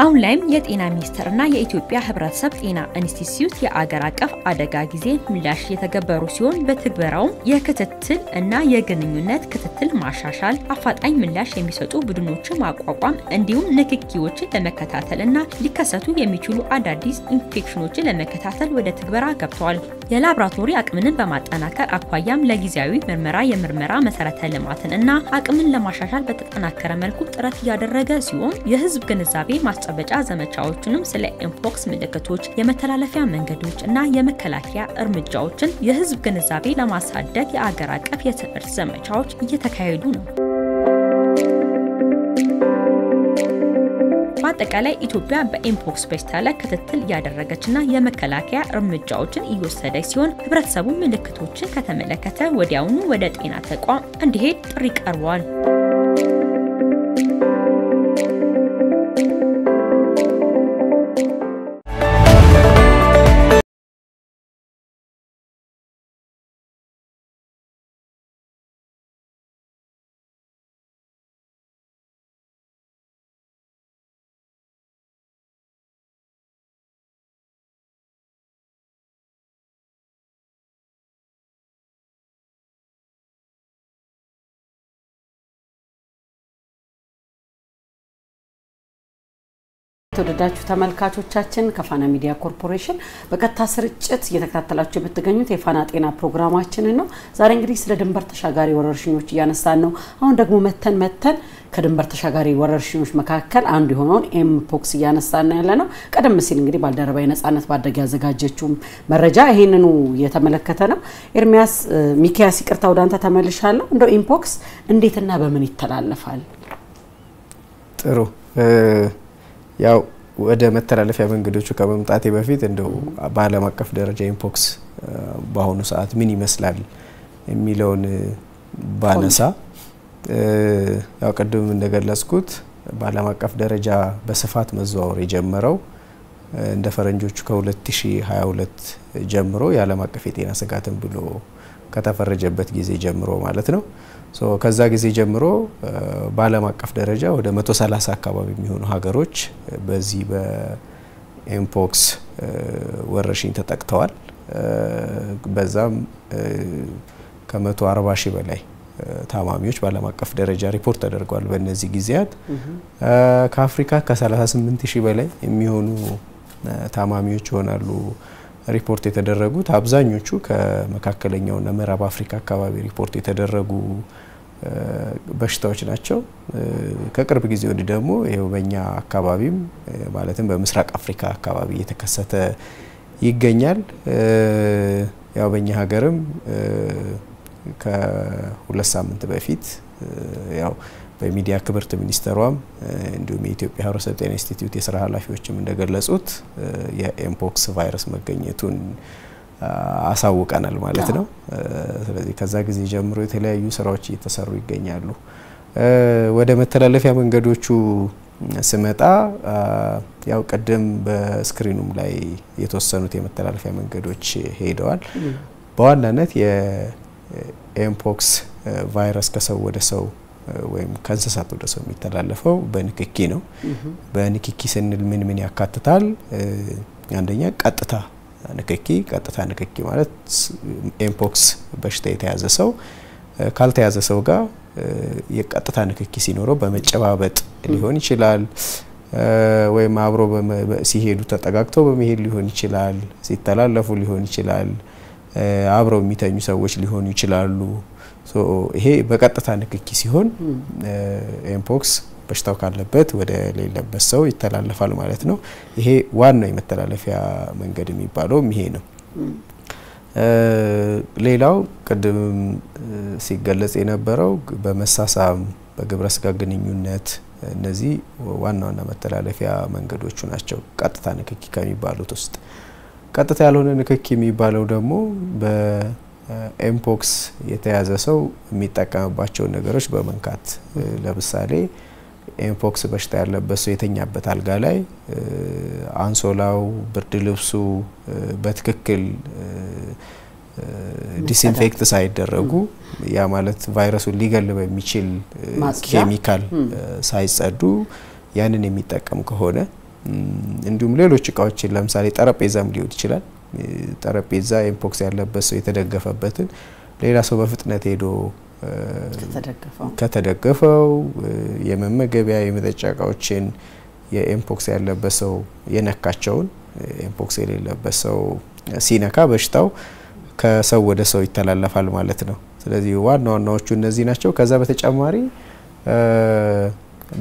አሁን ላይም የጤና ሚኒስቴርና የኢትዮጵያ ህብረተሰብ ጤና ኢንስቲትዩት የአገር አቀፍ አደጋ ጊዜ ምላሽ የተገበሩ ሲሆን በትግበራውም የክትትል እና የግንኙነት ክትትል ማሻሻል፣ አፋጣኝ ምላሽ የሚሰጡ ቡድኖችን ማቋቋም እንዲሁም ንክኪዎችን ለመከታተል እና ሊከሰቱ የሚችሉ አዳዲስ ኢንፌክሽኖችን ለመከታተል ወደ ትግበራ ገብተዋል። የላብራቶሪ አቅምን በማጠናከር አኳያም ለጊዜያዊ ምርመራ የምርመራ መሰረተ ልማትን እና አቅምን ለማሻሻል በተጠናከረ መልኩ ጥረት እያደረገ ሲሆን የህዝብ ግንዛቤ ማስጨበጫ ዘመቻዎችንም ስለ ኤምፖክስ ምልክቶች፣ የመተላለፊያ መንገዶች እና የመከላከያ እርምጃዎችን የህዝብ ግንዛቤ ለማሳደግ የአገር አቀፍ የትምህርት ዘመቻዎች እየተካሄዱ ነው። በአጠቃላይ ኢትዮጵያ በኤምፖክስ በሽታ ላይ ክትትል እያደረገችና የመከላከያ እርምጃዎችን እየወሰደች ሲሆን ህብረተሰቡ ምልክቶችን ከተመለከተ ወዲያውኑ ወደ ጤና ተቋም እንዲሄድ ጥሪ ቀርቧል። የተወደዳችሁ ተመልካቾቻችን ከፋና ሚዲያ ኮርፖሬሽን በቀጥታ ስርጭት እየተከታተላችሁ የምትገኙት የፋና ጤና ፕሮግራማችን ነው። ዛሬ እንግዲህ ስለ ድንበር ተሻጋሪ ወረርሽኞች እያነሳን ነው። አሁን ደግሞ መተን ከድንበር ተሻጋሪ ወረርሽኞች መካከል አንዱ የሆነውን ኤምፖክስ እያነሳን ያለነው ቀደም ሲል እንግዲህ ባልደረባይ ነጻነት ባደግ ያዘጋጀችው መረጃ ይሄንኑ የተመለከተ ነው። ኤርሚያስ ሚኪያስ ይቅርታ ወዳንተ ተመልሻለሁ። እንደው ኤምፖክስ እንዴትና በምን ይተላለፋል? ጥሩ ያው ወደ መተላለፊያ መንገዶቹ ከመምጣቴ በፊት እንደው በዓለም አቀፍ ደረጃ ኤምፖክስ በአሁኑ ሰዓት ምን ይመስላል የሚለውን ባነሳ ያው ቀደም እንደገለጽኩት በዓለም አቀፍ ደረጃ በስፋት መዘዋወር የጀመረው እንደ ፈረንጆቹ ከ2022 ጀምሮ የዓለም አቀፍ የጤና ስጋትን ብሎ ከተፈረጀበት ጊዜ ጀምሮ ማለት ነው። ከዛ ጊዜ ጀምሮ በዓለም አቀፍ ደረጃ ወደ 130 አካባቢ የሚሆኑ ሀገሮች በዚህ በኤምፖክስ ወረርሽኝ ተጠቅተዋል። በዛም ከ140 ሺህ በላይ ታማሚዎች በዓለም አቀፍ ደረጃ ሪፖርት ተደርጓል። በእነዚህ ጊዜያት ከአፍሪካ ከ38 ሺህ በላይ የሚሆኑ ታማሚዎች ይሆናሉ ሪፖርት የተደረጉት። አብዛኞቹ ከመካከለኛውና ምዕራብ አፍሪካ አካባቢ ሪፖርት የተደረጉ በሽታዎች ናቸው። ከቅርብ ጊዜ ወዲህ ደግሞ ይሄው በእኛ አካባቢም ማለትም በምስራቅ አፍሪካ አካባቢ የተከሰተ ይገኛል። ያው በእኛ ሀገርም ከሁለት ሳምንት በፊት ያው በሚዲያ ክብርት ሚኒስተሯም እንዲሁም የኢትዮጵያ ሕብረተሰብ ጤና ኢንስቲትዩት የሥራ ኃላፊዎችም እንደገለጹት የኤምፖክስ ቫይረስ መገኘቱን አሳውቀናል ማለት ነው። ስለዚህ ከዛ ጊዜ ጀምሮ የተለያዩ ስራዎች እየተሰሩ ይገኛሉ። ወደ መተላለፊያ መንገዶቹ ስመጣ ያው ቀደም በስክሪኑም ላይ የተወሰኑት የመተላለፊያ መንገዶች ሄደዋል። በዋናነት የኤምፖክስ ቫይረስ ከሰው ወደ ሰው ወይም ከእንስሳት ወደ ሰው የሚተላለፈው በንክኪ ነው። በንክኪ ስንል ምን ያካትታል? አንደኛ ቀጥታ ንክኪ ማለት ኤምፖክስ በሽታ የተያዘ ሰው ካልተያዘ ሰው ጋር የቀጥታ ንክኪ ሲኖረው በመጨባበጥ ሊሆን ይችላል፣ ወይም አብሮ ሲሄዱ ተጠጋግተው በመሄድ ሊሆን ይችላል፣ ሲተላለፉ ሊሆን ይችላል፣ አብረው የሚተኙ ሰዎች ሊሆኑ ይችላሉ። ይሄ በቀጥታ ንክኪ ሲሆን ኤምፖክስ በሽታው ካለበት ወደ ሌለበት ሰው ይተላለፋል ማለት ነው። ይሄ ዋናው የመተላለፊያ መንገድ የሚባለው ይሄ ነው። ሌላው ቅድም ሲገለጽ የነበረው በመሳሳም በግብረ ስጋ ግንኙነት እነዚህ ዋና መተላለፊያ መንገዶቹ ናቸው ቀጥታ ንክኪ ከሚባሉት ውስጥ። ቀጥታ ያልሆነ ንክኪ የሚባለው ደግሞ በኤምፖክስ የተያዘ ሰው የሚጠቀምባቸው ነገሮች በመንካት ለምሳሌ ኤምፖክስ በሽታ ያለበት ሰው የተኛበት አልጋ ላይ አንሶላው፣ ብርድ ልብሱ በትክክል ዲስኢንፌክት ሳይደረጉ ያ ማለት ቫይረሱን ሊገል በሚችል ኬሚካል ሳይጸዱ ያንን የሚጠቀም ከሆነ እንዲሁም ሌሎች እቃዎችን ለምሳሌ ጠረጴዛም ሊሆን ይችላል። ጠረጴዛ ኤምፖክስ ያለበት ሰው የተደገፈበትን ሌላ ሰው በፍጥነት ሄዶ ከተደገፈው የመመገቢያ የመጠጫ እቃዎችን የኤምፖክስ ያለበት ሰው የነካቸውን ኤምፖክስ የሌለበት ሰው ሲነካ በሽታው ከሰው ወደ ሰው ይተላለፋል ማለት ነው። ስለዚህ ዋናዎቹ እነዚህ ናቸው። ከዛ በተጨማሪ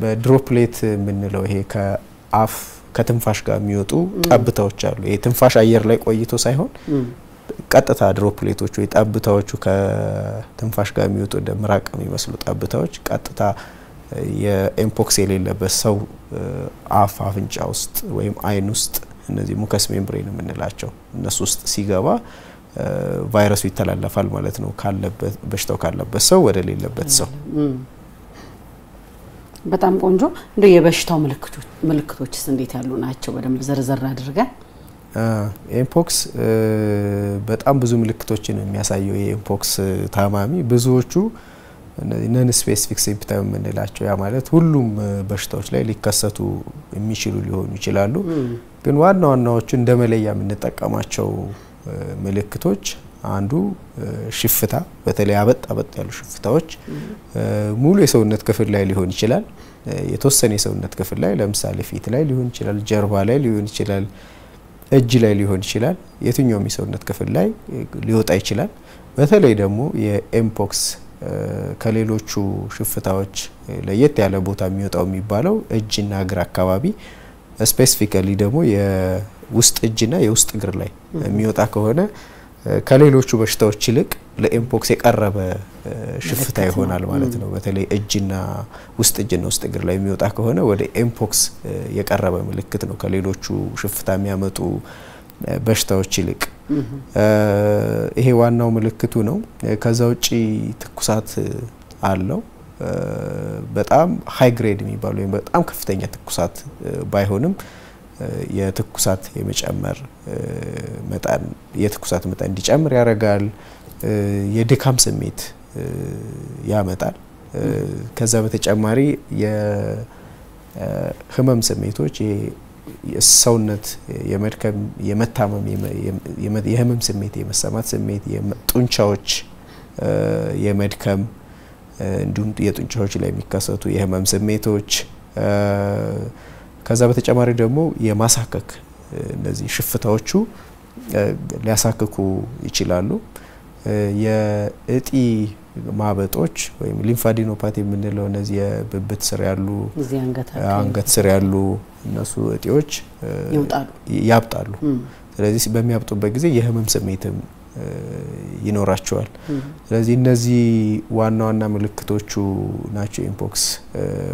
በድሮፕሌት የምንለው ይሄ ከአፍ ከትንፋሽ ጋር የሚወጡ ጠብታዎች አሉ። ይሄ ትንፋሽ አየር ላይ ቆይቶ ሳይሆን ቀጥታ ድሮፕሌቶቹ የጠብታዎቹ ከትንፋሽ ጋር የሚወጡ እንደ ምራቅ የሚመስሉ ጠብታዎች ቀጥታ የኤምፖክስ የሌለበት ሰው አፍንጫ ውስጥ ወይም አይን ውስጥ እነዚህ ሙከስ ሜምብሬን የምንላቸው እነሱ ውስጥ ሲገባ ቫይረሱ ይተላለፋል ማለት ነው። ካለበት በሽታው ካለበት ሰው ወደ ሌለበት ሰው። በጣም ቆንጆ። እንደው የበሽታው ምልክቶችስ እንዴት ያሉ ናቸው? በደንብ ዘርዘር አድርገን። ኤምፖክስ በጣም ብዙ ምልክቶችን የሚያሳየው የኤምፖክስ ታማሚ ብዙዎቹ ነን ስፔሲፊክ ሲምፕተም የምንላቸው ያ ማለት ሁሉም በሽታዎች ላይ ሊከሰቱ የሚችሉ ሊሆኑ ይችላሉ። ግን ዋናዎቹ እንደመለያ የምንጠቀማቸው ምልክቶች አንዱ ሽፍታ በተለይ አበጥ ያሉ ሽፍታዎች ሙሉ የሰውነት ክፍል ላይ ሊሆን ይችላል የተወሰነ የሰውነት ክፍል ላይ ለምሳሌ ፊት ላይ ሊሆን ይችላል ጀርባ ላይ ሊሆን ይችላል እጅ ላይ ሊሆን ይችላል የትኛውም የሰውነት ክፍል ላይ ሊወጣ ይችላል በተለይ ደግሞ የኤምፖክስ ከሌሎቹ ሽፍታዎች ለየት ያለ ቦታ የሚወጣው የሚባለው እጅና እግር አካባቢ ስፔሲፊካሊ ደግሞ የውስጥ እጅና የውስጥ እግር ላይ የሚወጣ ከሆነ ከሌሎቹ በሽታዎች ይልቅ ለኤምፖክስ የቀረበ ሽፍታ ይሆናል ማለት ነው በተለይ እጅና ውስጥ እግር ላይ የሚወጣ ከሆነ ወደ ኤምፖክስ የቀረበ ምልክት ነው ከሌሎቹ ሽፍታ የሚያመጡ በሽታዎች ይልቅ ይሄ ዋናው ምልክቱ ነው ከዛ ውጪ ትኩሳት አለው በጣም ሃይ ግሬድ የሚባለው ወይም በጣም ከፍተኛ ትኩሳት ባይሆንም የትኩሳት የመጨመር መጠን እንዲጨምር ያረጋል የድካም ስሜት ያመጣል ከዛ በተጨማሪ የህመም ስሜቶች የሰውነት የመድከም የመታመም የህመም ስሜት የመሰማት ስሜት የጡንቻዎች የመድከም እንዲሁም የጡንቻዎች ላይ የሚከሰቱ የህመም ስሜቶች ከዛ በተጨማሪ ደግሞ የማሳከክ እነዚህ ሽፍታዎቹ ሊያሳክኩ ይችላሉ የእጢ ማበጦች ወይም ሊምፋዲኖፓቲ የምንለው እነዚህ የብብት ስር ያሉ አንገት ስር ያሉ እነሱ እጢዎች ያብጣሉ ስለዚህ በሚያብጡበት ጊዜ የህመም ስሜትም ይኖራቸዋል ስለዚህ እነዚህ ዋና ምልክቶቹ ናቸው ኤምፖክስ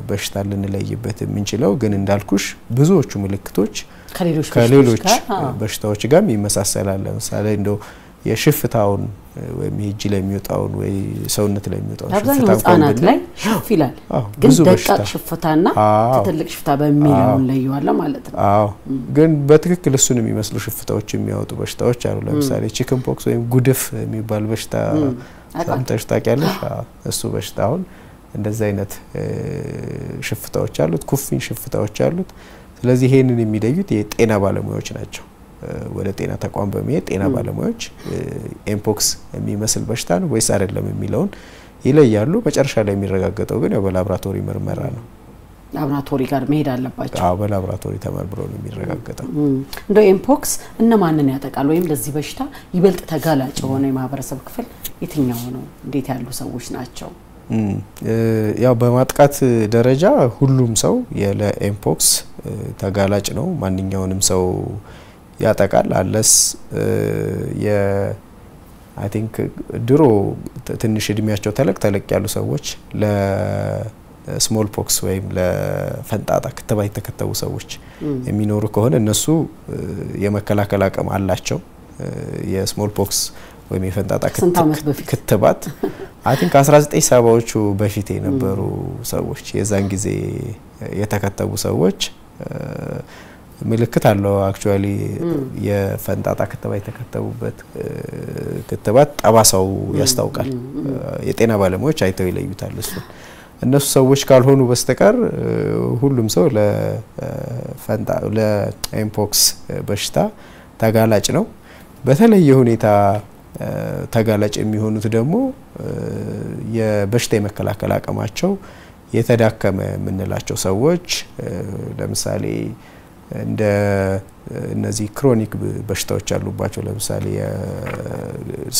በሽታ ልንለይበት የምንችለው ግን እንዳልኩሽ ብዙዎቹ ምልክቶች ከሌሎች በሽታዎች ጋር ይመሳሰላል ለምሳሌ እንደው የሽፍታውን ወይም እጅ ላይ የሚወጣውን ወይ ሰውነት ላይ የሚወጣውን ሽፍታ ህጻናት ላይ ሽፍ ይላል ግን ደቃቅ ሽፍታና ትልቅ ሽፍታ በሚለው ለይዋለ ማለት ነው አዎ ግን በትክክል እሱን የሚመስሉ ሽፍታዎች የሚያወጡ በሽታዎች አሉ ለምሳሌ ቺክን ፖክስ ወይም ጉድፍ የሚባል በሽታ ሰምተሽ ታውቂያለሽ እሱ በሽታውን እንደዚህ አይነት ሽፍታዎች አሉት ኩፍኝ ሽፍታዎች አሉት ስለዚህ ይሄንን የሚለዩት የጤና ባለሙያዎች ናቸው ወደ ጤና ተቋም በመሄድ ጤና ባለሙያዎች ኤምፖክስ የሚመስል በሽታ ነው ወይስ አይደለም የሚለውን ይለያሉ መጨረሻ ላይ የሚረጋገጠው ግን በላብራቶሪ ምርመራ ነው ላብራቶሪ ጋር መሄድ አለባቸው አዎ በላብራቶሪ ተመርምሮ ነው የሚረጋገጠው እንደው ኤምፖክስ እነማንን ያጠቃል ወይም ለዚህ በሽታ ይበልጥ ተጋላጭ ሆነ የማህበረሰብ ክፍል የትኛው ነው እንዴት ያሉ ሰዎች ናቸው ያው በማጥቃት ደረጃ ሁሉም ሰው ለኤምፖክስ ተጋላጭ ነው ማንኛውንም ሰው ያጠቃል አለስ አይ ቲንክ ድሮ ትንሽ እድሜያቸው ተለቅ ያሉ ሰዎች ለስሞል ፖክስ ወይም ለፈንጣጣ ክትባት የተከተቡ ሰዎች የሚኖሩ ከሆነ እነሱ የመከላከል አቅም አላቸው የስሞል ፖክስ ወይም የፈንጣጣ ክትባት አይ ቲንክ 1970ዎቹ በፊት የነበሩ ሰዎች የዛን ጊዜ የተከተቡ ሰዎች ምልክት አለው አክቹአሊ የፈንጣጣ ክትባት የተከተቡበት ክትባት ጠባሳው ያስታውቃል የጤና ባለሙያዎች አይተው ይለዩታል እነሱ ሰዎች ካልሆኑ በስተቀር ሁሉም ሰው ለኤምፖክስ በሽታ ተጋላጭ ነው በተለየ ሁኔታ ተጋላጭ የሚሆኑት ደግሞ የበሽታ የመከላከል አቅማቸው የተዳከመ የምንላቸው ሰዎች ለምሳሌ እንደ እነዚህ ክሮኒክ በሽታዎች ያሉባቸው ለምሳሌ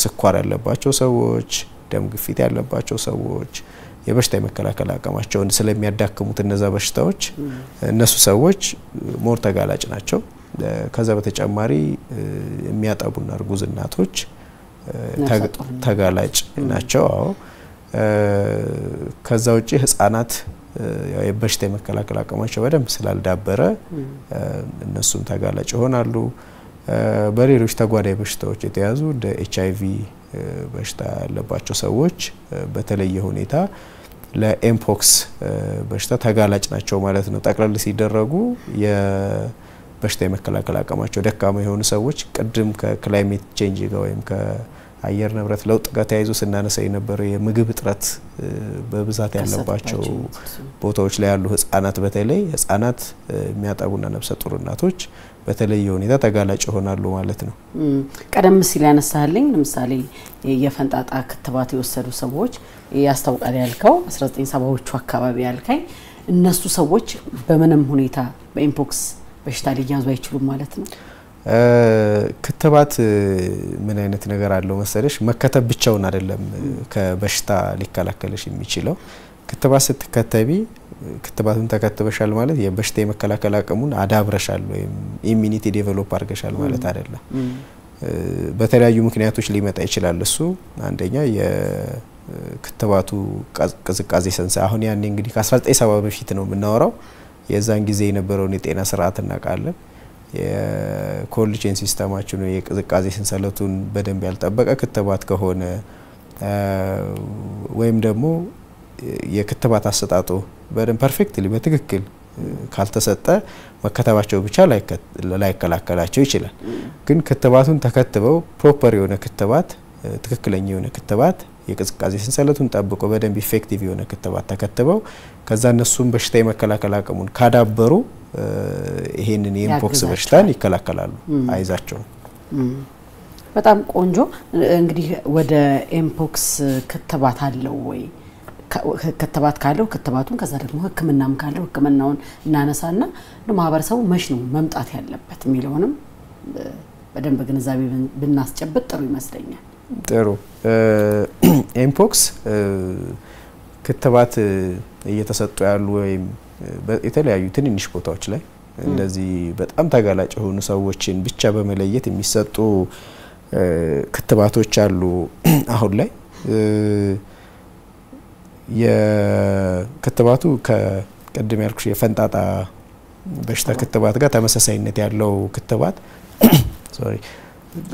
ስኳር ያለባቸው ሰዎች ደም ግፊት ያለባቸው ሰዎች የበሽታ የመከላከል አቅማቸውን ስለሚያዳክሙት እነዛ በሽታዎች እነሱ ሰዎች ሞር ተጋላጭ ናቸው ከዛ በተጨማሪ የሚያጠቡና እርጉዝ እናቶች ተጋላጭ ናቸው አዎ ከዛ ውጪ ህፃናት የበሽታ የመከላከል አቅማቸው በደንብ ስላልዳበረ እነሱም ተጋላጭ ይሆናሉ በሌሎች ተጓዳኝ በሽታዎች የተያዙ እንደ ኤችአይቪ በሽታ ያለባቸው ሰዎች በተለየ ሁኔታ ለኤምፖክስ በሽታ ተጋላጭ ናቸው ማለት ነው ጠቅላላ ሲደረጉ የበሽታ የመከላከል አቅማቸው ደካማ የሆኑ ሰዎች ቅድም ከክላይሜት ቼንጅ ጋር ወይም አየር ንብረት ለውጥ ጋር ተያይዞ ስናነሳ የነበረው የምግብ እጥረት በብዛት ያለባቸው ቦታዎች ላይ ያሉ ህፃናት በተለይ ህፃናት የሚያጠቡና ነፍሰ ጡር እናቶች በተለየ ሁኔታ ተጋላጭ ይሆናሉ ማለት ነው። ቀደም ሲል ያነሳልኝ ለምሳሌ የፈንጣጣ ክትባት የወሰዱ ሰዎች ያስታውቃል ያልከው 1970ዎቹ አካባቢ ያልከኝ እነሱ ሰዎች በምንም ሁኔታ በኢምፖክስ በሽታ ሊያዙ አይችሉም ማለት ነው። ክትባት ምን አይነት ነገር አለው መሰለሽ መከተብ ብቻውን አይደለም ከበሽታ ሊከላከልሽ የሚችለው ክትባት ስትከተቢ ክትባቱን ተከተበሻል ማለት የበሽታ የመከላከል አቅሙን አዳብረሻል ወይም ኢሚኒቲ ዴቨሎፕ አድርገሻል ማለት አይደለም። በተለያዩ ምክንያቶች ሊመጣ ይችላል እሱ አንደኛ የክትባቱ ቅዝቃዜ ሰንሰ አሁን ያኔ እንግዲህ ከ1970 በፊት ነው የምናወራው የዛን ጊዜ የነበረውን የጤና ስርዓት እናውቃለን። የኮልድ ቼን ሲስተማችን ነው የቅዝቃዜ ሰንሰለቱን በደንብ ያልጠበቀ ክትባት ከሆነ ወይም ደግሞ የክትባት አሰጣጡ በደንብ ፐርፌክትሊ በትክክል ካልተሰጠ መከተባቸው ብቻ ላይከላከላቸው ይችላል። ግን ክትባቱን ተከትበው ፕሮፐር የሆነ ክትባት ትክክለኛ የሆነ ክትባት የቅዝቃዜ ሰንሰለቱን ጠብቆ በደንብ ኢፌክቲቭ የሆነ ክትባት ተከትበው ከዛ እነሱም በሽታ የመከላከል አቅሙን ካዳበሩ ይሄንን የኢምፖክስ በሽታን ይከላከላሉ አይዛቸው። በጣም ቆንጆ እንግዲህ ወደ ኢምፖክስ ክትባት አለው ወይ ክትባት ካለው ክትባቱን ከዛ ደግሞ ህክምናም ካለው ህክምናውን እናነሳና ለማህበረሰቡ መሽ ነው መምጣት ያለበት የሚለውንም በደንብ ግንዛቤ ብናስጨብጥ ጥሩ ይመስለኛል። ጥሩ ኢምፖክስ ክትባት እየተሰጡ ያሉ ወይም የተለያዩ ትንንሽ ቦታዎች ላይ እንደዚህ በጣም ተጋላጭ የሆኑ ሰዎችን ብቻ በመለየት የሚሰጡ ክትባቶች አሉ አሁን ላይ የክትባቱ ከቀድም ያልኩሽ የፈንጣጣ በሽታ ክትባት ጋር ተመሳሳይነት ያለው ክትባት ሶሪ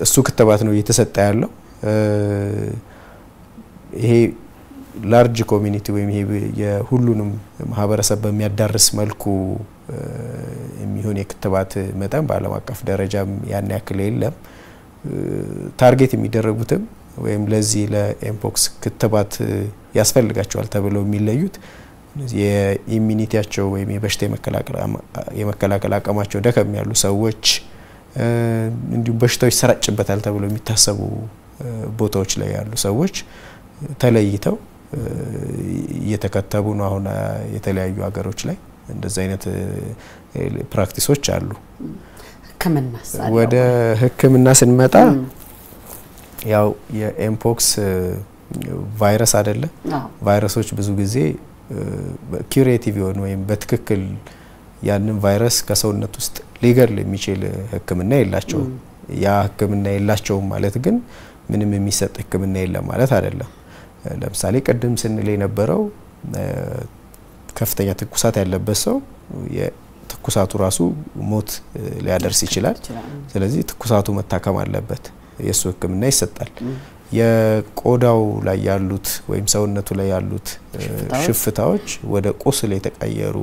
እሱ ክትባት ነው እየተሰጠ ያለው ይሄ ላርጅ ኮሚኒቲ ወይም ይሄ የሁሉንም ማህበረሰብ በሚያዳርስ መልኩ የሚሆን የክትባት መጠን በዓለም አቀፍ ደረጃም ያን ያክል የለም። ታርጌት የሚደረጉትም ወይም ለዚህ ለኢምፖክስ ክትባት ያስፈልጋቸዋል ተብለው የሚለዩት የኢሚኒቲያቸው ወይም የበሽታ የመከላከል አቅማቸው ደከም ያሉ ሰዎች እንዲሁም በሽታው ይሰራጭበታል ተብለው የሚታሰቡ ቦታዎች ላይ ያሉ ሰዎች ተለይተው እየተከተቡ ነው። አሁን የተለያዩ ሀገሮች ላይ እንደዚህ አይነት ፕራክቲሶች አሉ። ወደ ህክምና ስንመጣ ያው የኢምፖክስ ቫይረስ አይደለ ቫይረሶች ብዙ ጊዜ ኩሬቲቭ የሆነ ወይም በትክክል ያንን ቫይረስ ከሰውነት ውስጥ ሊገል የሚችል ህክምና የላቸውም። ያ ህክምና የላቸውም ማለት ግን ምንም የሚሰጥ ህክምና የለም ማለት አይደለም። ለምሳሌ ቀደም ስንል የነበረው ከፍተኛ ትኩሳት ያለበት ሰው የትኩሳቱ ራሱ ሞት ሊያደርስ ይችላል። ስለዚህ ትኩሳቱ መታከም አለበት የሱ ህክምና ይሰጣል። የቆዳው ላይ ያሉት ወይም ሰውነቱ ላይ ያሉት ሽፍታዎች ወደ ቁስል የተቀየሩ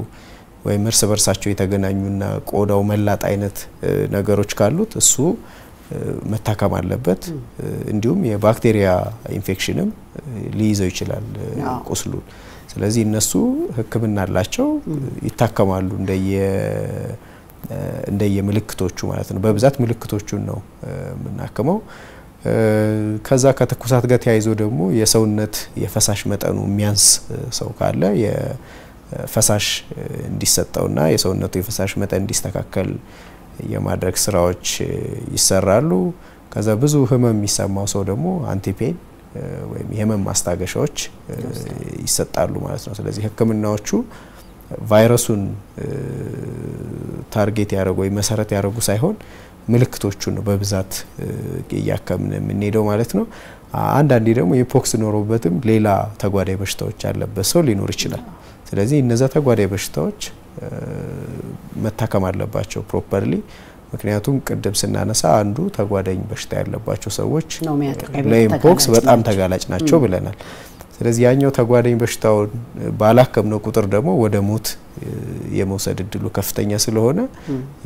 ወይም እርስ በርሳቸው የተገናኙና ቆዳው መላጥ አይነት ነገሮች ካሉት እሱ መታከም አለበት። እንዲሁም የባክቴሪያ ኢንፌክሽንም ሊይዘው ይችላል ቁስሉን። ስለዚህ እነሱ ህክምና አላቸው ይታከማሉ እንደየ ምልክቶቹ ማለት ነው። በብዛት ምልክቶቹን ነው የምናከመው። ከዛ ከትኩሳት ጋር ተያይዞ ደግሞ የሰውነት የፈሳሽ መጠኑ የሚያንስ ሰው ካለ የፈሳሽ እንዲሰጠውና የሰውነቱ የፈሳሽ መጠን እንዲስተካከል የማድረግ ስራዎች ይሰራሉ። ከዛ ብዙ ህመም የሚሰማው ሰው ደግሞ አንቲፔን ወይም የህመም ማስታገሻዎች ይሰጣሉ ማለት ነው። ስለዚህ ህክምናዎቹ ቫይረሱን ታርጌት ያደረጉ ወይ መሰረት ያደረጉ ሳይሆን ምልክቶቹን ነው በብዛት ያከምን የምንሄደው ማለት ነው። አንዳንዴ ደግሞ ኢምፖክስ ኖሮበትም ሌላ ተጓዳኝ በሽታዎች ያለበት ሰው ሊኖር ይችላል። ስለዚህ እነዛ ተጓዳኝ በሽታዎች መታከም አለባቸው ፕሮፐርሊ። ምክንያቱም ቅድም ስናነሳ አንዱ ተጓዳኝ በሽታ ያለባቸው ሰዎች ለኢምፖክስ በጣም ተጋላጭ ናቸው ብለናል። ስለዚህ ያኛው ተጓዳኝ በሽታውን ባላከምነው ቁጥር ደግሞ ወደ ሞት የመውሰድ እድሉ ከፍተኛ ስለሆነ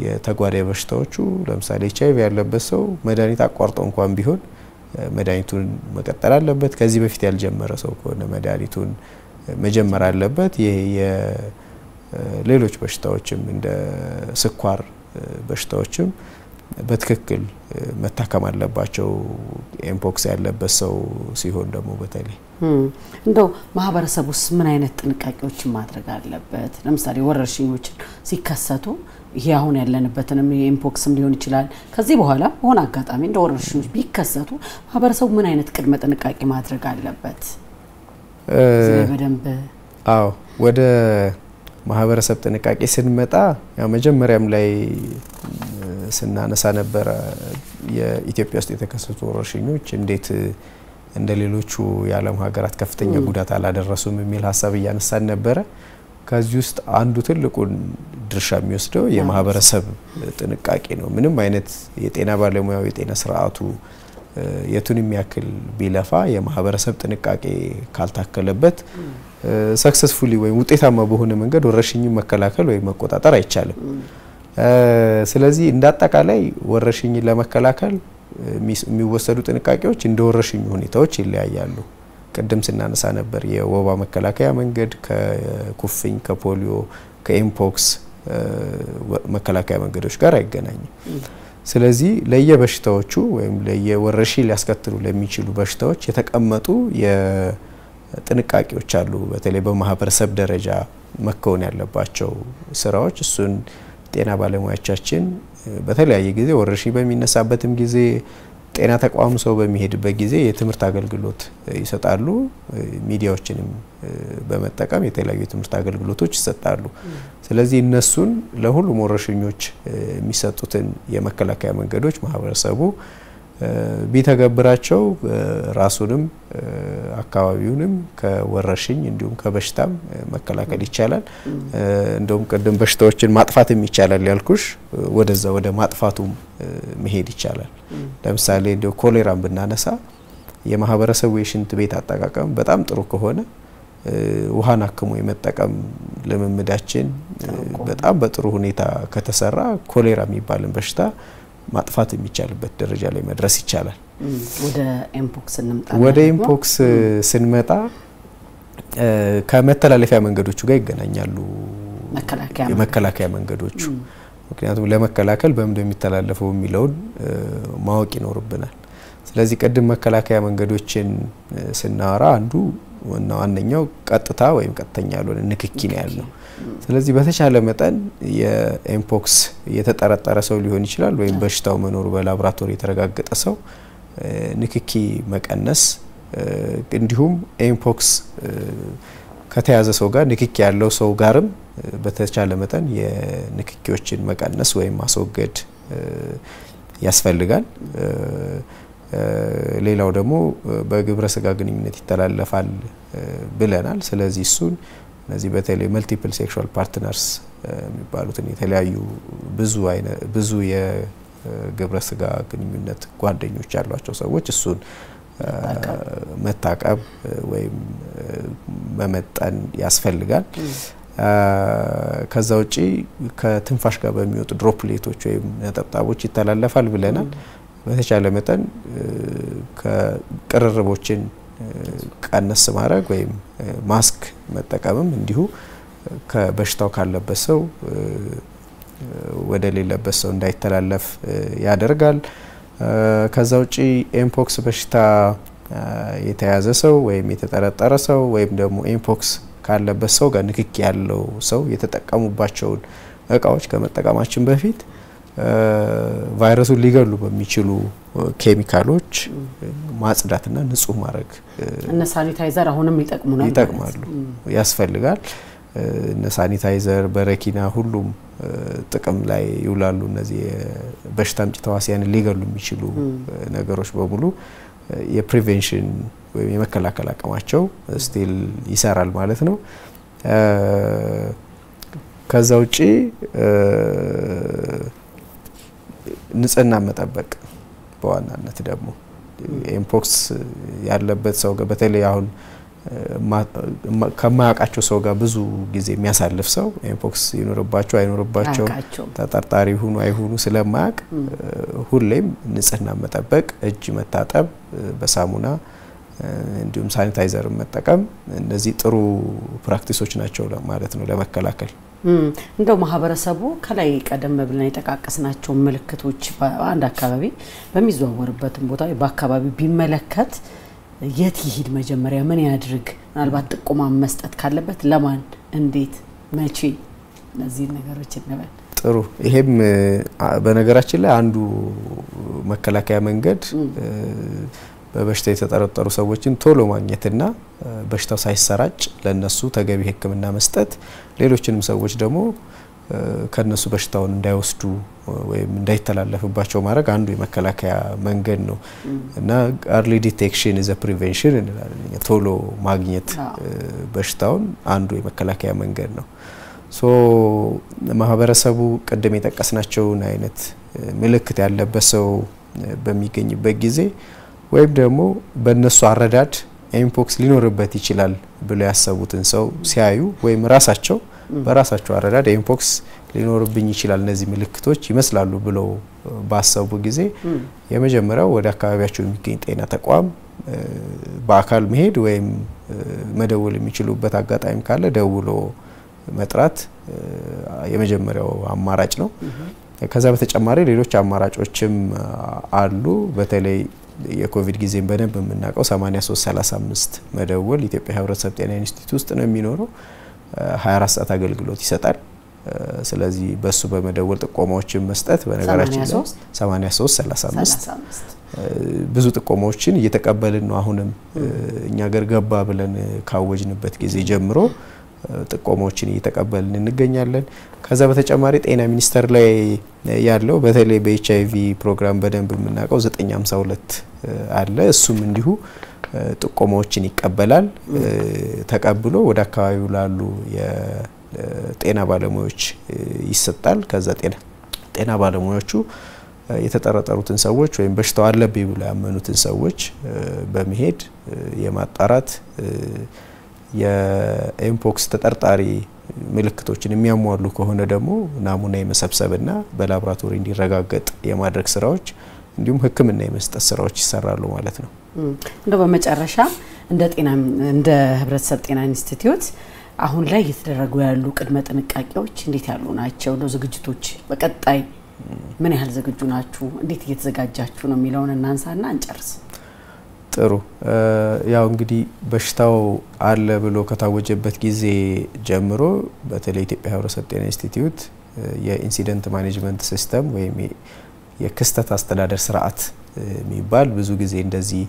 የተጓዳኝ በሽታዎቹ ለምሳሌ ኤችአይቪ ያለበት ሰው መድኃኒት አቋርጦ እንኳን ቢሆን መድኃኒቱን መቀጠል አለበት። ከዚህ በፊት ያልጀመረ ሰው ከሆነ መድኃኒቱን መጀመር አለበት። ሌሎች በሽታዎችም እንደ ስኳር በሽታዎችም በትክክል መታከም አለባቸው። ኤምፖክስ ያለበት ሰው ሲሆን ደግሞ በተለይ እንደው ማህበረሰቡስ ምን አይነት ጥንቃቄዎችን ማድረግ አለበት? ለምሳሌ ወረርሽኞች ሲከሰቱ ይሄ አሁን ያለንበትንም የኤምፖክስም ሊሆን ይችላል ከዚህ በኋላ ሆነ አጋጣሚ እንደ ወረርሽኞች ቢከሰቱ ማህበረሰቡ ምን አይነት ቅድመ ጥንቃቄ ማድረግ አለበት? በደንብ ወደ ማህበረሰብ ጥንቃቄ ስንመጣ ያው መጀመሪያም ላይ ስናነሳ ነበር የኢትዮጵያ ውስጥ የተከሰቱ ወረርሽኞች እንዴት እንደሌሎቹ የዓለም ሀገራት ከፍተኛ ጉዳት አላደረሱም የሚል ሐሳብ እያነሳን ነበር። ከዚህ ውስጥ አንዱ ትልቁን ድርሻ የሚወስደው የማህበረሰብ ጥንቃቄ ነው። ምንም አይነት የጤና ባለሙያው የጤና ስርዓቱ የቱንም ያክል ቢለፋ የማህበረሰብ ጥንቃቄ ካልታከለበት ሰክሰስፉሊ ወይ ውጤታማ በሆነ መንገድ ወረርሽኝን መከላከል ወይ መቆጣጠር አይቻልም። ስለዚህ እንዳጠቃላይ ወረርሽኝን ለመከላከል የሚወሰዱ ጥንቃቄዎች እንደ ወረርሽኙ ሁኔታዎች ይለያያሉ። ቀደም ስናነሳ ነበር የወባ መከላከያ መንገድ ከኩፍኝ ከፖሊዮ ከኤምፖክስ መከላከያ መንገዶች ጋር አይገናኝም። ስለዚህ ለየበሽታዎቹ ወይም ለየወረርሽኝ ሊያስከትሉ ለሚችሉ በሽታዎች የተቀመጡ የጥንቃቄዎች አሉ። በተለይ በማህበረሰብ ደረጃ መከወን ያለባቸው ስራዎች እሱን ጤና ባለሙያዎቻችን በተለያየ ጊዜ ወረርሽኝ በሚነሳበትም ጊዜ ጤና ተቋም ሰው በሚሄድበት ጊዜ የትምህርት አገልግሎት ይሰጣሉ። ሚዲያዎችንም በመጠቀም የተለያዩ የትምህርት አገልግሎቶች ይሰጣሉ። ስለዚህ እነሱን ለሁሉም ወረርሽኞች የሚሰጡትን የመከላከያ መንገዶች ማህበረሰቡ ቢተገብራቸው ራሱንም አካባቢውንም ከወረርሽኝ እንዲሁም ከበሽታም መከላከል ይቻላል። እንደውም ቀደም በሽታዎችን ማጥፋትም ይቻላል ያልኩሽ ወደዛ ወደ ማጥፋቱም መሄድ ይቻላል። ለምሳሌ እንደው ኮሌራን ብናነሳ የማህበረሰቡ የሽንት ቤት አጠቃቀም በጣም ጥሩ ከሆነ ውሃን አክሞ የመጠቀም ልምምዳችን በጣም በጥሩ ሁኔታ ከተሰራ ኮሌራ የሚባልን በሽታ ማጥፋት የሚቻልበት ደረጃ ላይ መድረስ ይቻላል። ወደ ኤምፖክስ ስንመጣ ከመተላለፊያ መንገዶቹ ጋር ይገናኛሉ የመከላከያ መንገዶቹ። ምክንያቱም ለመከላከል በምን እንደሚተላለፈው የሚለውን ማወቅ ይኖርብናል። ስለዚህ ቀደም መከላከያ መንገዶችን ስናወራ አንዱ ዋነኛው ቀጥታ ወይም ቀጥተኛ ያልሆነ ንክኪ ነው ያለው። ስለዚህ በተቻለ መጠን የኤምፖክስ የተጠረጠረ ሰው ሊሆን ይችላል ወይም በሽታው መኖሩ በላቦራቶሪ የተረጋገጠ ሰው ንክኪ መቀነስ፣ እንዲሁም ኤምፖክስ ከተያዘ ሰው ጋር ንክኪ ያለው ሰው ጋርም በተቻለ መጠን የንክኪዎችን መቀነስ ወይም ማስወገድ ያስፈልጋል። ሌላው ደግሞ በግብረ ስጋ ግንኙነት ይተላለፋል ብለናል። ስለዚህ እሱን እነዚህ በተለይ መልቲፕል ሴክሹዋል ፓርትነርስ የሚባሉትን የተለያዩ ብዙ የግብረ ስጋ ግንኙነት ጓደኞች ያሏቸው ሰዎች እሱን መታቀብ ወይም መመጠን ያስፈልጋል። ከዛ ውጪ ከትንፋሽ ጋር በሚወጡ ድሮፕሌቶች ወይም ነጠብጣቦች ይተላለፋል ብለናል። በተቻለ መጠን ከቅርርቦችን ቀነስ ማድረግ ወይም ማስክ መጠቀምም እንዲሁ ከበሽታው ካለበት ሰው ወደ ሌለበት ሰው እንዳይተላለፍ ያደርጋል። ከዛ ውጪ ኤምፖክስ በሽታ የተያዘ ሰው ወይም የተጠረጠረ ሰው ወይም ደግሞ ኤምፖክስ ካለበት ሰው ጋር ንክኪ ያለው ሰው የተጠቀሙባቸውን እቃዎች ከመጠቀማችን በፊት ቫይረሱን ሊገሉ በሚችሉ ኬሚካሎች ማጽዳትና ንጹህ ማድረግ እነ ሳኒታይዘር አሁንም ይጠቅማሉ ያስፈልጋል። እነ ሳኒታይዘር በረኪና ሁሉም ጥቅም ላይ ይውላሉ። እነዚህ በሽታ አምጪ ተዋሲያን ሊገሉ የሚችሉ ነገሮች በሙሉ የፕሪቬንሽን ወይም የመከላከል አቅማቸው ስቲል ይሰራል ማለት ነው። ከዛ ውጪ ንጽህና መጠበቅ በዋናነት ደግሞ ኤምፖክስ ያለበት ሰው በተለይ አሁን ከማያውቃቸው ሰው ጋር ብዙ ጊዜ የሚያሳልፍ ሰው ኤምፖክስ ይኖርባቸው አይኖርባቸው ተጠርጣሪ ሆኑ አይሆኑ ስለማያውቅ ሁሌም ንጽህና መጠበቅ፣ እጅ መታጠብ በሳሙና እንዲሁም ሳኒታይዘር መጠቀም እነዚህ ጥሩ ፕራክቲሶች ናቸው ማለት ነው ለመከላከል። እንደው ማህበረሰቡ ከላይ ቀደም ብለን የጠቃቀስናቸው ምልክቶች በአንድ አካባቢ በሚዘዋወርበት ቦታ በአካባቢው ቢመለከት የት ይሄድ መጀመሪያ ምን ያድርግ? ምናልባት ጥቆማ መስጠት ካለበት ለማን እንዴት መቼ እነዚህ ነገሮች እንበል። ጥሩ ይሄም በነገራችን ላይ አንዱ መከላከያ መንገድ በበሽታ የተጠረጠሩ ሰዎችን ቶሎ ማግኘትና በሽታው ሳይሰራጭ ለነሱ ተገቢ ሕክምና መስጠት፣ ሌሎችንም ሰዎች ደግሞ ከነሱ በሽታውን እንዳይወስዱ ወይም እንዳይተላለፍባቸው ማድረግ አንዱ የመከላከያ መንገድ ነው እና early detection is a prevention እንላለን። ቶሎ ማግኘት በሽታውን አንዱ የመከላከያ መንገድ ነው። ማህበረሰቡ ቀደም የጠቀስናቸውን አይነት ምልክት ያለበት ሰው በሚገኝበት ጊዜ ወይም ደግሞ በእነሱ አረዳድ ኤምፖክስ ሊኖርበት ይችላል ብለው ያሰቡትን ሰው ሲያዩ ወይም ራሳቸው በራሳቸው አረዳድ ኤምፖክስ ሊኖርብኝ ይችላል እነዚህ ምልክቶች ይመስላሉ ብለው ባሰቡ ጊዜ የመጀመሪያው ወደ አካባቢያቸው የሚገኝ ጤና ተቋም በአካል መሄድ ወይም መደወል የሚችሉበት አጋጣሚ ካለ ደውሎ መጥራት የመጀመሪያው አማራጭ ነው። ከዛ በተጨማሪ ሌሎች አማራጮችም አሉ። በተለይ የኮቪድ ጊዜን በደንብ የምናውቀው 8335 መደወል ኢትዮጵያ ህብረተሰብ ጤና ኢንስቲትዩት ውስጥ ነው የሚኖረው። 24 ሰዓት አገልግሎት ይሰጣል። ስለዚህ በሱ በመደወል ጥቆማዎችን መስጠት በነገራችን ላይ 8335 ብዙ ጥቆማዎችን እየተቀበልን ነው። አሁንም እኛ ገር ገባ ብለን ካወጅንበት ጊዜ ጀምሮ ጥቆማዎችን እየተቀበልን እንገኛለን። ከዛ በተጨማሪ ጤና ሚኒስቴር ላይ ያለው በተለይ በኤችአይቪ ፕሮግራም በደንብ የምናውቀው 952 አለ። እሱም እንዲሁ ጥቆማዎችን ይቀበላል። ተቀብሎ ወደ አካባቢው ላሉ የጤና ባለሙያዎች ይሰጣል። ከዛ ጤና ባለሙያዎቹ የተጠረጠሩትን ሰዎች ወይም በሽታው አለብኝ ብለው ያመኑትን ሰዎች በመሄድ የማጣራት የኤምፖክስ ተጠርጣሪ ምልክቶችን የሚያሟሉ ከሆነ ደግሞ ናሙና የመሰብሰብና በላቦራቶሪ እንዲረጋገጥ የማድረግ ስራዎች እንዲሁም ሕክምና የመስጠት ስራዎች ይሰራሉ ማለት ነው። እንደው በመጨረሻ እንደ ህብረተሰብ ጤና ኢንስቲትዩት አሁን ላይ እየተደረጉ ያሉ ቅድመ ጥንቃቄዎች እንዴት ያሉ ናቸው? እንደው ዝግጅቶች በቀጣይ ምን ያህል ዝግጁ ናችሁ? እንዴት እየተዘጋጃችሁ ነው የሚለውን እናንሳና እንጨርስ። ጥሩ ያው እንግዲህ በሽታው አለ ብሎ ከታወጀበት ጊዜ ጀምሮ በተለይ ኢትዮጵያ ህብረተሰብ ጤና ኢንስቲትዩት የኢንሲደንት ማኔጅመንት ሲስተም ወይም የክስተት አስተዳደር ስርዓት የሚባል ብዙ ጊዜ እንደዚህ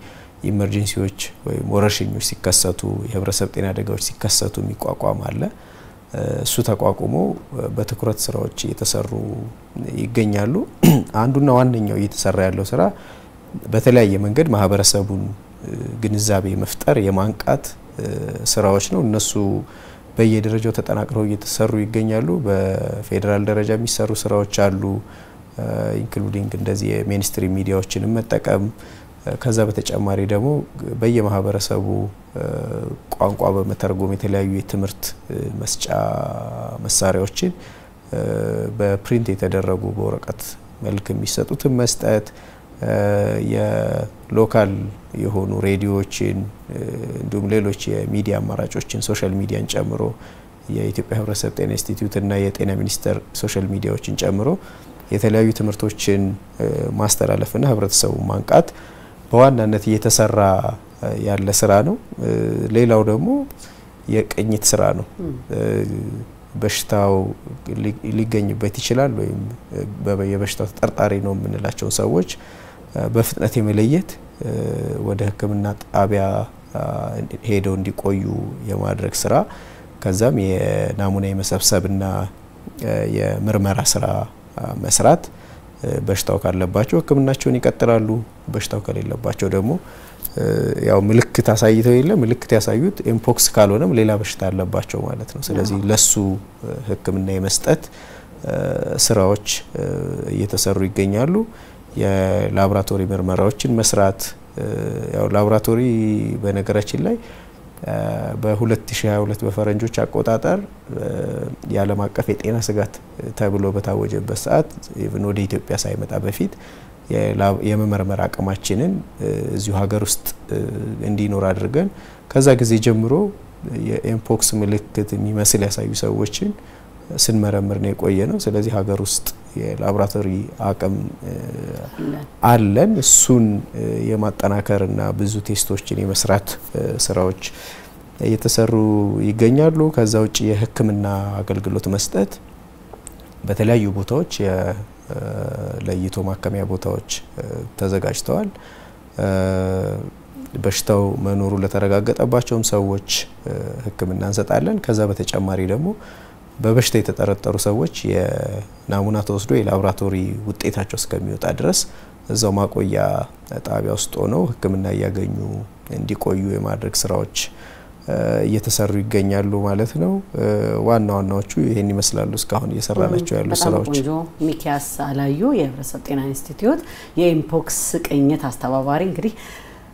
ኢመርጀንሲዎች ወይም ወረርሽኞች ሲከሰቱ የህብረተሰብ ጤና አደጋዎች ሲከሰቱ የሚቋቋም አለ። እሱ ተቋቁሞ በትኩረት ስራዎች እየተሰሩ ይገኛሉ። አንዱና ዋነኛው እየተሰራ ያለው ስራ በተለያየ መንገድ ማህበረሰቡን ግንዛቤ መፍጠር የማንቃት ስራዎች ነው። እነሱ በየደረጃው ተጠናክረው እየተሰሩ ይገኛሉ። በፌደራል ደረጃ የሚሰሩ ስራዎች አሉ፣ ኢንክሉዲንግ እንደዚህ የሜንስትሪ ሚዲያዎችን መጠቀም። ከዛ በተጨማሪ ደግሞ በየማህበረሰቡ ቋንቋ በመተርጎም የተለያዩ የትምህርት መስጫ መሳሪያዎችን በፕሪንት የተደረጉ በወረቀት መልክ የሚሰጡትን መስጠት፣ የሎካል የሆኑ ሬዲዮዎችን እንዲሁም ሌሎች የሚዲያ አማራጮችን ሶሻል ሚዲያን ጨምሮ የኢትዮጵያ ህብረተሰብ ጤና ኢንስቲትዩት እና የጤና ሚኒስቴር ሶሻል ሚዲያዎችን ጨምሮ የተለያዩ ትምህርቶችን ማስተላለፍና ህብረተሰቡ ማንቃት በዋናነት እየተሰራ ያለ ስራ ነው። ሌላው ደግሞ የቅኝት ስራ ነው። በሽታው ሊገኝበት ይችላል ወይም የበሽታው ተጠርጣሪ ነው የምንላቸው ሰዎች በፍጥነት የመለየት ወደ ሕክምና ጣቢያ ሄደው እንዲቆዩ የማድረግ ስራ፣ ከዛም የናሙና የመሰብሰብና የምርመራ ስራ መስራት፣ በሽታው ካለባቸው ሕክምናቸውን ይቀጥላሉ። በሽታው ከሌለባቸው ደግሞ ያው ምልክት አሳይተው የለ ምልክት ያሳዩት ኤምፖክስ ካልሆነም ሌላ በሽታ አለባቸው ማለት ነው። ስለዚህ ለሱ ሕክምና የመስጠት ስራዎች እየተሰሩ ይገኛሉ። የላቦራቶሪ ምርመራዎችን መስራት፣ ያው ላቦራቶሪ በነገራችን ላይ በ2022 በፈረንጆች አቆጣጠር የዓለም አቀፍ የጤና ስጋት ተብሎ በታወጀበት ሰዓት ኢቭን ወደ ኢትዮጵያ ሳይመጣ በፊት የመመርመር አቅማችንን እዚሁ ሀገር ውስጥ እንዲኖር አድርገን ከዛ ጊዜ ጀምሮ የኤምፖክስ ምልክት የሚመስል ያሳዩ ሰዎችን ስንመረምር ነው የቆየ ነው። ስለዚህ ሀገር ውስጥ የላቦራቶሪ አቅም አለን። እሱን የማጠናከርና ብዙ ቴስቶችን የመስራት ስራዎች እየተሰሩ ይገኛሉ። ከዛ ውጪ የሕክምና አገልግሎት መስጠት በተለያዩ ቦታዎች የለይቶ ማከሚያ ቦታዎች ተዘጋጅተዋል። በሽታው መኖሩ ለተረጋገጠባቸውም ሰዎች ሕክምና እንሰጣለን። ከዛ በተጨማሪ ደግሞ በበሽታ የተጠረጠሩ ሰዎች የናሙና ተወስዶ የላቦራቶሪ ውጤታቸው እስከሚወጣ ድረስ እዛው ማቆያ ጣቢያ ውስጥ ሆነው ሕክምና ያገኙ እንዲቆዩ የማድረግ ስራዎች እየተሰሩ ይገኛሉ ማለት ነው። ዋና ዋናዎቹ ይሄን ይመስላሉ እስካሁን እየሰራናቸው ያሉ ስራዎች። ቆንጆ ሚኪያስ አላዩ የህብረተሰብ ጤና ኢንስቲትዩት የኢምፖክስ ቅኝት አስተባባሪ፣ እንግዲህ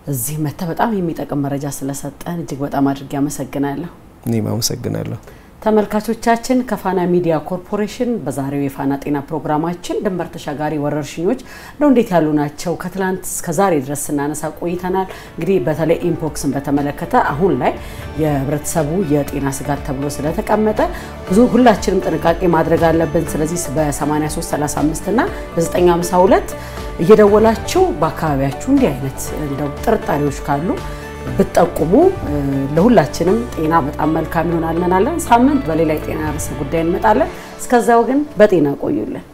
እዚህ መጣ በጣም የሚጠቅም መረጃ ስለሰጠን እጅግ በጣም አድርጌ አመሰግናለሁ። እኔም አመሰግናለሁ። ተመልካቾቻችን ከፋና ሚዲያ ኮርፖሬሽን በዛሬው የፋና ጤና ፕሮግራማችን ድንበር ተሻጋሪ ወረርሽኞች እንዴት ያሉ ናቸው ከትላንት እስከ ዛሬ ድረስ እናነሳ ቆይተናል። እንግዲህ በተለይ ኢምፖክስን በተመለከተ አሁን ላይ የህብረተሰቡ የጤና ስጋት ተብሎ ስለተቀመጠ ብዙ ሁላችንም ጥንቃቄ ማድረግ አለብን። ስለዚህ በ8335 እና በ952 እየደወላችሁ በአካባቢያችሁ እንዲህ አይነት እንደው ጥርጣሬዎች ካሉ ብትጠቁሙ ለሁላችንም ጤና በጣም መልካም ይሆናል። ሳምንት በሌላ የጤና ርዕሰ ጉዳይ እንመጣለን። እስከዛው ግን በጤና ቆዩልን።